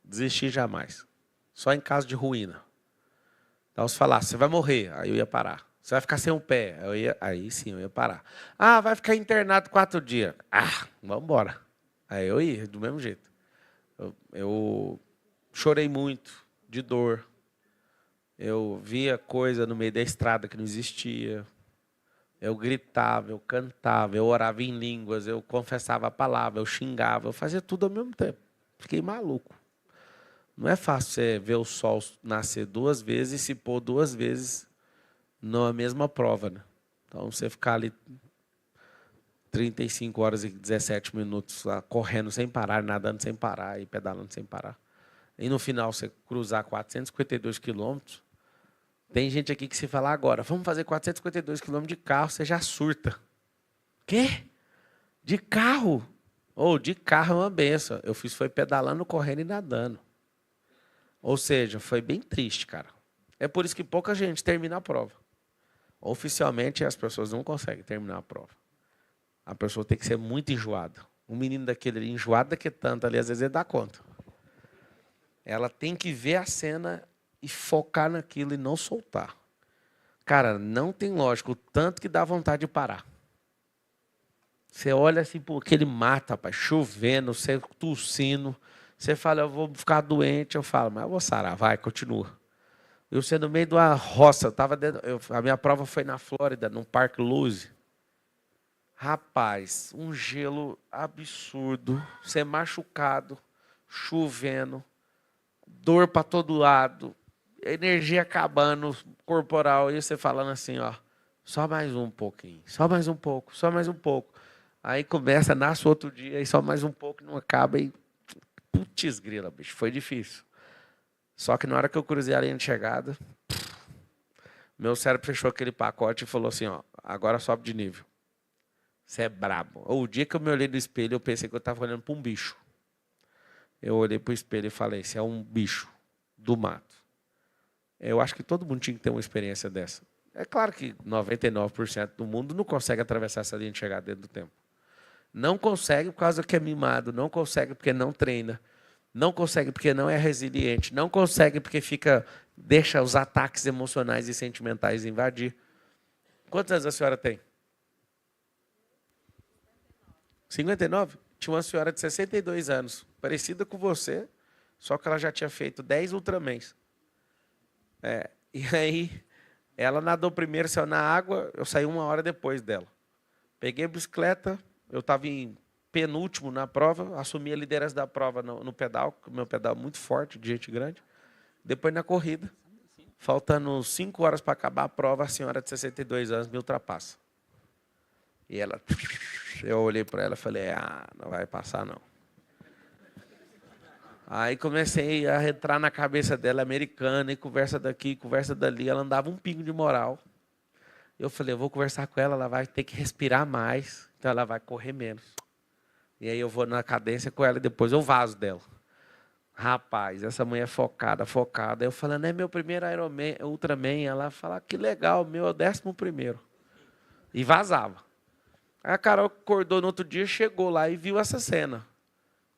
desistir jamais. Só em caso de ruína. Então, se falasse: você vai morrer, aí eu ia parar. Você vai ficar sem um pé, aí sim eu ia parar. Vai ficar internado 4 dias. Vamos embora. Aí eu ia, do mesmo jeito. Eu chorei muito, de dor. Eu via coisa no meio da estrada que não existia. Eu gritava, eu cantava, eu orava em línguas, eu confessava a palavra, eu xingava, eu fazia tudo ao mesmo tempo. Fiquei maluco. Não é fácil você ver o sol nascer 2 vezes e se pôr 2 vezes na mesma prova, né? Então, você ficar ali 35 horas e 17 minutos lá, correndo sem parar, nadando sem parar e pedalando sem parar. E no final você cruzar 452 quilômetros, tem gente aqui que se falar agora, vamos fazer 452 quilômetros de carro, você já surta. Quê? De carro? De carro é uma benção. Eu fiz foi pedalando, correndo e nadando. Ou seja, foi bem triste, cara. É por isso que pouca gente termina a prova. Oficialmente, as pessoas não conseguem terminar a prova. A pessoa tem que ser muito enjoada. Um menino daquele ali, enjoado daquele tanto ali, às vezes ele dá conta. Ela tem que ver a cena e focar naquilo e não soltar. Cara, não tem lógica, o tanto que dá vontade de parar. Você olha assim, por aquele mato, rapaz, chovendo, você tossindo. Você fala, eu vou ficar doente. Eu falo, mas eu vou sarar, vai, continua. Eu sei, no meio de uma roça, a minha prova foi na Flórida, num Parque Luze. Rapaz, um gelo absurdo, você machucado, chovendo, dor para todo lado, energia acabando, corporal, e você falando assim, ó, só mais um pouquinho, só mais um pouco, só mais um pouco. Aí começa, nasce outro dia, e só mais um pouco, não acaba, e putz grila, bicho, foi difícil. Só que na hora que eu cruzei a linha de chegada, meu cérebro fechou aquele pacote e falou assim, ó, agora sobe de nível. Você é brabo. O dia que eu me olhei no espelho, eu pensei que eu estava olhando para um bicho. Eu olhei para o espelho e falei, você é um bicho do mato. Eu acho que todo mundo tinha que ter uma experiência dessa. É claro que 99% do mundo não consegue atravessar essa linha de chegada dentro do tempo. Não consegue por causa que é mimado, não consegue porque não treina, não consegue porque não é resiliente, não consegue porque deixa os ataques emocionais e sentimentais invadir. Quantos anos a senhora tem? 59? Tinha uma senhora de 62 anos, parecida com você, só que ela já tinha feito 10 Ultramans. E aí, ela nadou primeiro, saiu na água, eu saí 1 hora depois dela. Peguei a bicicleta, eu estava em penúltimo na prova, assumi a liderança da prova no pedal, o meu pedal é muito forte, de gente grande. Depois na corrida, faltando 5 horas para acabar a prova, a senhora de 62 anos me ultrapassa. E ela, eu olhei para ela e falei, não vai passar não. Aí comecei a entrar na cabeça dela, americana, e conversa daqui, conversa dali, ela andava um pingo de moral. Eu falei, eu vou conversar com ela, ela vai ter que respirar mais, então ela vai correr menos. E aí eu vou na cadência com ela e depois eu vazo dela. Rapaz, essa mulher focada. Eu falando, é meu primeiro Ultraman. Ela fala, que legal, meu é o 11º. E vazava. Aí a Carol acordou no outro dia, chegou lá e viu essa cena.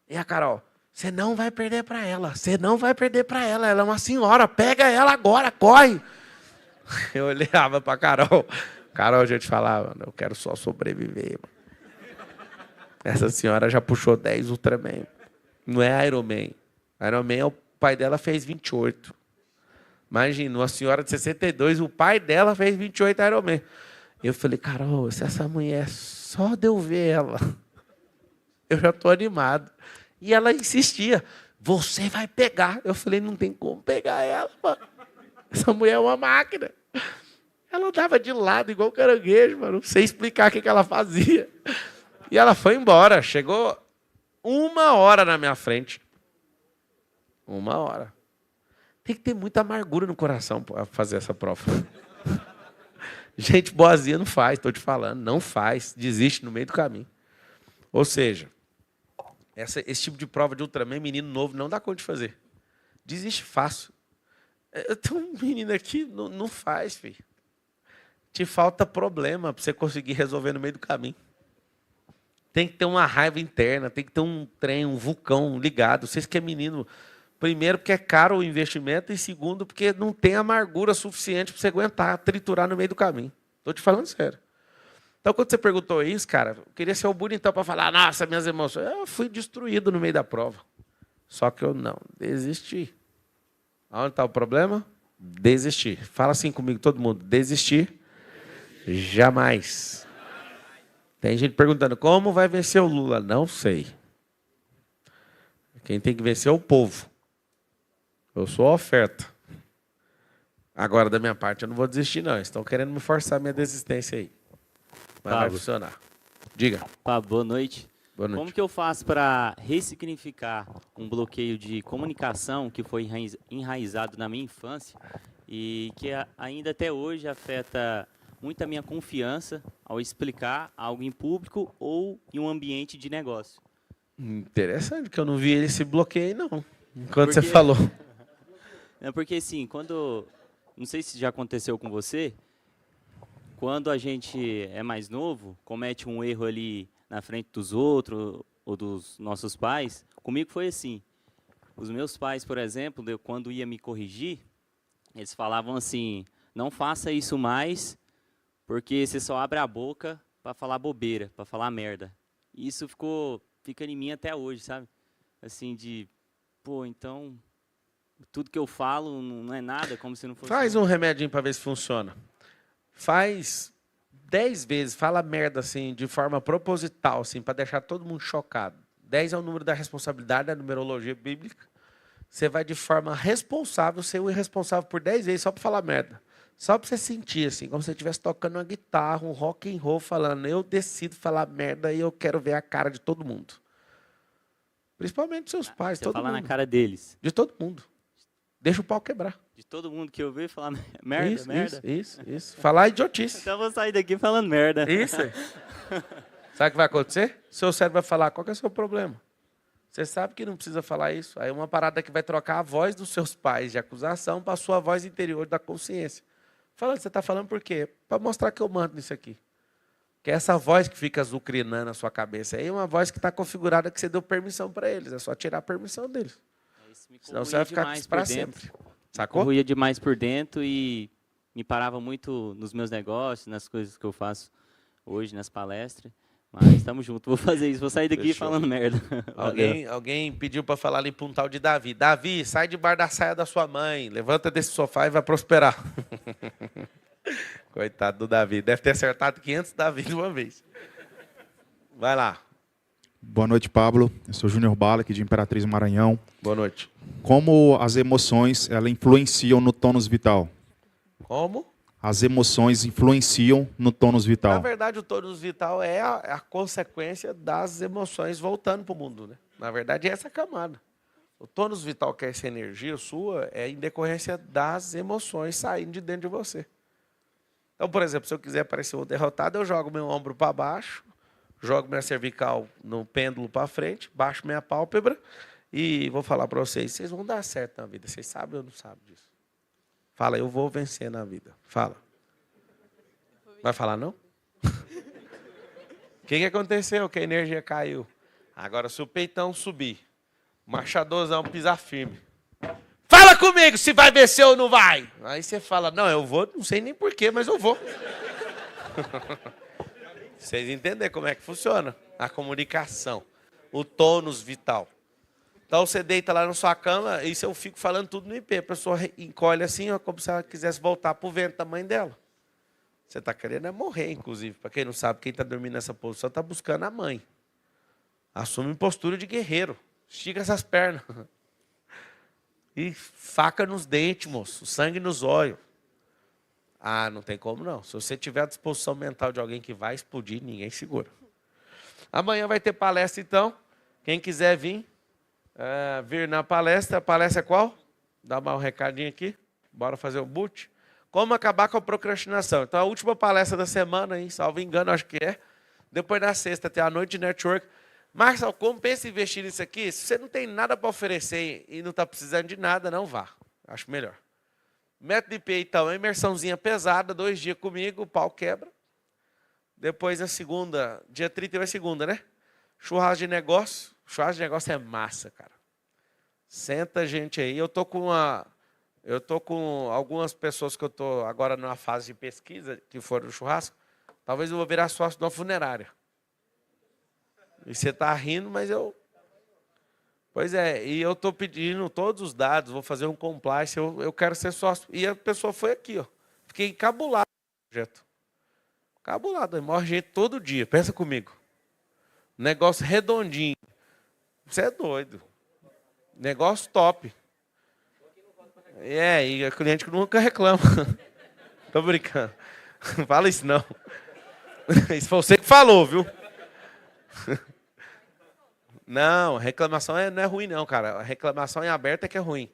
E a Carol, você não vai perder para ela, você não vai perder para ela. Ela é uma senhora, pega ela agora, corre. Eu olhava para a Carol. Carol, a gente falava, eu quero só sobreviver. Essa senhora já puxou 10 Ultraman. Não é Ironman. Ironman, o pai dela fez 28. Imagina, uma senhora de 62, o pai dela fez 28 Ironman. Eu falei, Carol, se essa mulher, só de eu ver ela, eu já estou animado. E ela insistia, você vai pegar. Eu falei, não tem como pegar ela, mano. Essa mulher é uma máquina. Ela andava de lado, igual caranguejo, mano. Não sei explicar o que ela fazia. E ela foi embora. Chegou 1 hora na minha frente. 1 hora. Tem que ter muita amargura no coração para fazer essa prova. Gente boazinha não faz, estou te falando. Não faz. Desiste no meio do caminho. Ou seja, esse tipo de prova de Ultraman, menino novo, não dá conta de fazer. Desiste fácil. Eu tenho um menino aqui, não faz, filho. Te falta problema para você conseguir resolver no meio do caminho. Tem que ter uma raiva interna, tem que ter um trem, um vulcão ligado. Vocês que é menino, primeiro porque é caro o investimento e segundo porque não tem amargura suficiente para você aguentar triturar no meio do caminho. Estou te falando sério. Então, quando você perguntou isso, cara, eu queria ser o bonitão para falar, nossa, minhas emoções. Eu fui destruído no meio da prova. Só que eu não desisti. Onde está o problema? Desistir. Fala assim comigo, todo mundo. Desistir. Jamais. Tem gente perguntando, como vai vencer o Lula? Não sei. Quem tem que vencer é o povo. Eu sou a oferta. Agora, da minha parte, eu não vou desistir, não. Estão querendo me forçar a minha desistência aí. Mas vai funcionar. Diga. Pablo, boa noite. Boa noite. Como que eu faço para ressignificar um bloqueio de comunicação que foi enraizado na minha infância e que ainda até hoje afeta muito a minha confiança ao explicar algo em público ou em um ambiente de negócio? Interessante, que eu não vi esse bloqueio, não. Enquanto você Porque- falou. É porque assim, não sei se já aconteceu com você, quando a gente é mais novo, comete um erro ali na frente dos outros ou dos nossos pais, comigo foi assim. Os meus pais, por exemplo, quando ia me corrigir, eles falavam assim: não faça isso mais, porque você só abre a boca para falar bobeira, para falar merda. E isso fica em mim até hoje, sabe? Assim, pô, então tudo que eu falo não é nada, como se não fosse. Faz um remedinho para ver se funciona. Faz 10 vezes, fala merda assim, de forma proposital, assim, para deixar todo mundo chocado. 10 é o número da responsabilidade da numerologia bíblica. Você vai de forma responsável ser o irresponsável por 10 vezes só para falar merda. Só para você sentir, assim, como se você estivesse tocando uma guitarra, um rock and roll, falando: eu decido falar merda e eu quero ver a cara de todo mundo. Principalmente dos seus pais, Você todo fala mundo. na cara deles. De todo mundo. Deixa o pau quebrar. De todo mundo que eu ver falar merda, isso, merda. Isso. Falar idiotice. Então eu vou sair daqui falando merda. Isso aí. Sabe o que vai acontecer? Seu cérebro vai falar: qual que é o seu problema? Você sabe que não precisa falar isso. Aí é uma parada que vai trocar a voz dos seus pais de acusação para a sua voz interior da consciência. Falando, você está falando por quê? Para mostrar que eu mando nisso aqui. Que é essa voz que fica azucrinando na sua cabeça aí é uma voz que está configurada que você deu permissão para eles. É só tirar a permissão deles. Senão você vai ficar com isso para sempre. Sacou? Corria demais por dentro e me parava muito nos meus negócios, nas coisas que eu faço hoje, nas palestras. Mas estamos juntos, vou fazer isso, vou sair daqui Fechou. falando merda. Alguém pediu para falar ali para um tal de Davi. Davi, sai debaixo da saia da sua mãe, levanta desse sofá e vai prosperar. Coitado do Davi, deve ter acertado 500 Davi de uma vez. Vai lá. Boa noite, Pablo. Eu sou Júnior Bala, aqui de Imperatriz Maranhão. Boa noite. Como as emoções elas influenciam no tônus vital? Como? As emoções influenciam no tônus Na vital. verdade, o tônus vital é a consequência das emoções voltando para o mundo, né? Na verdade, é essa camada. O tônus vital, que é essa energia sua, é em decorrência das emoções saindo de dentro de você. Então, por exemplo, se eu quiser parecer um derrotado, eu jogo meu ombro para baixo, jogo minha cervical no pêndulo para frente, baixo minha pálpebra e vou falar para vocês: vocês vão dar certo na vida. Vocês sabem ou não sabem disso? Fala: eu vou vencer na vida. Fala. Vai falar não? O que aconteceu? Que a energia caiu. Agora, se o peitão subir, o marchadorzão pisar firme, fala comigo se vai vencer ou não vai. Aí você fala: não, eu vou, não sei nem porquê, mas eu vou. Vocês entendem como é que funciona a comunicação, o tônus vital. Então você deita lá na sua cama, isso eu fico falando tudo no IP. A pessoa encolhe assim, ó, como se ela quisesse voltar para o ventre da mãe dela. Você está querendo morrer, inclusive. Para quem não sabe, quem está dormindo nessa posição está buscando a mãe. Assume postura de guerreiro. Estica essas pernas. E faca nos dentes, moço. Sangue nos olhos. Ah, não tem como não. Se você tiver a disposição mental de alguém que vai explodir, ninguém segura. Amanhã vai ter palestra, então. Quem quiser vir na palestra. A palestra é qual? Dá mais um recadinho aqui. Bora fazer o boot. Como acabar com a procrastinação. Então, a última palestra da semana, hein, salvo engano, acho que é. Depois da sexta, tem a noite de network. Marcelo, como pensa em investir nisso aqui? Se você não tem nada para oferecer e não está precisando de nada, não vá. Acho melhor. Método IP, então, imersãozinha pesada, 2 dias comigo, o pau quebra. Depois, a segunda, dia 31 é segunda, né? Churrasco de negócio. Churrasco de negócio é massa, cara. Senta a gente aí. Eu tô com algumas pessoas que eu estou agora numa fase de pesquisa, que foram no churrasco. Talvez eu vou virar sócio de uma funerária. E você está rindo, mas eu... Pois é, e eu estou pedindo todos os dados, vou fazer um compliance, eu quero ser sócio. E a pessoa foi aqui, ó. Fiquei encabulado com o projeto. Encabulado, morre gente todo dia, pensa comigo. Negócio redondinho. Você é doido. Negócio top. E a cliente que nunca reclama. Tô brincando. Não fala isso não. Isso foi você que falou, viu? Não, reclamação não é ruim, não, cara. A reclamação em aberto é que é ruim.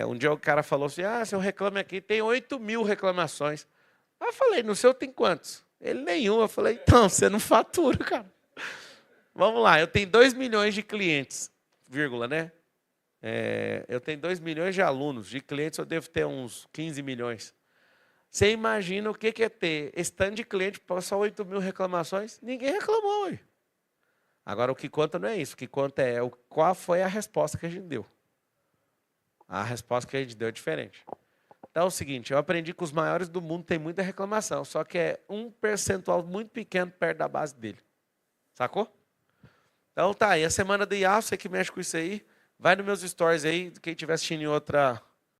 Um dia o cara falou assim, se eu reclamo aqui, tem 8.000 reclamações. Aí eu falei, no seu tem quantos? Ele, nenhum. Eu falei, então, você não fatura, cara. Vamos lá, eu tenho 2 milhões de clientes, vírgula, né? Eu tenho 2 milhões de alunos, de clientes eu devo ter uns 15 milhões. Você imagina o que é ter esse tanto de cliente para só 8.000 reclamações? Ninguém reclamou, ué. Agora, o que conta não é isso. O que conta é qual foi a resposta que a gente deu. A resposta que a gente deu é diferente. Então é o seguinte, eu aprendi que os maiores do mundo têm muita reclamação, só que é um percentual muito pequeno perto da base dele. Sacou? Então tá aí, a semana do IA, você que mexe com isso aí, vai nos meus stories aí, quem estiver assistindo em outra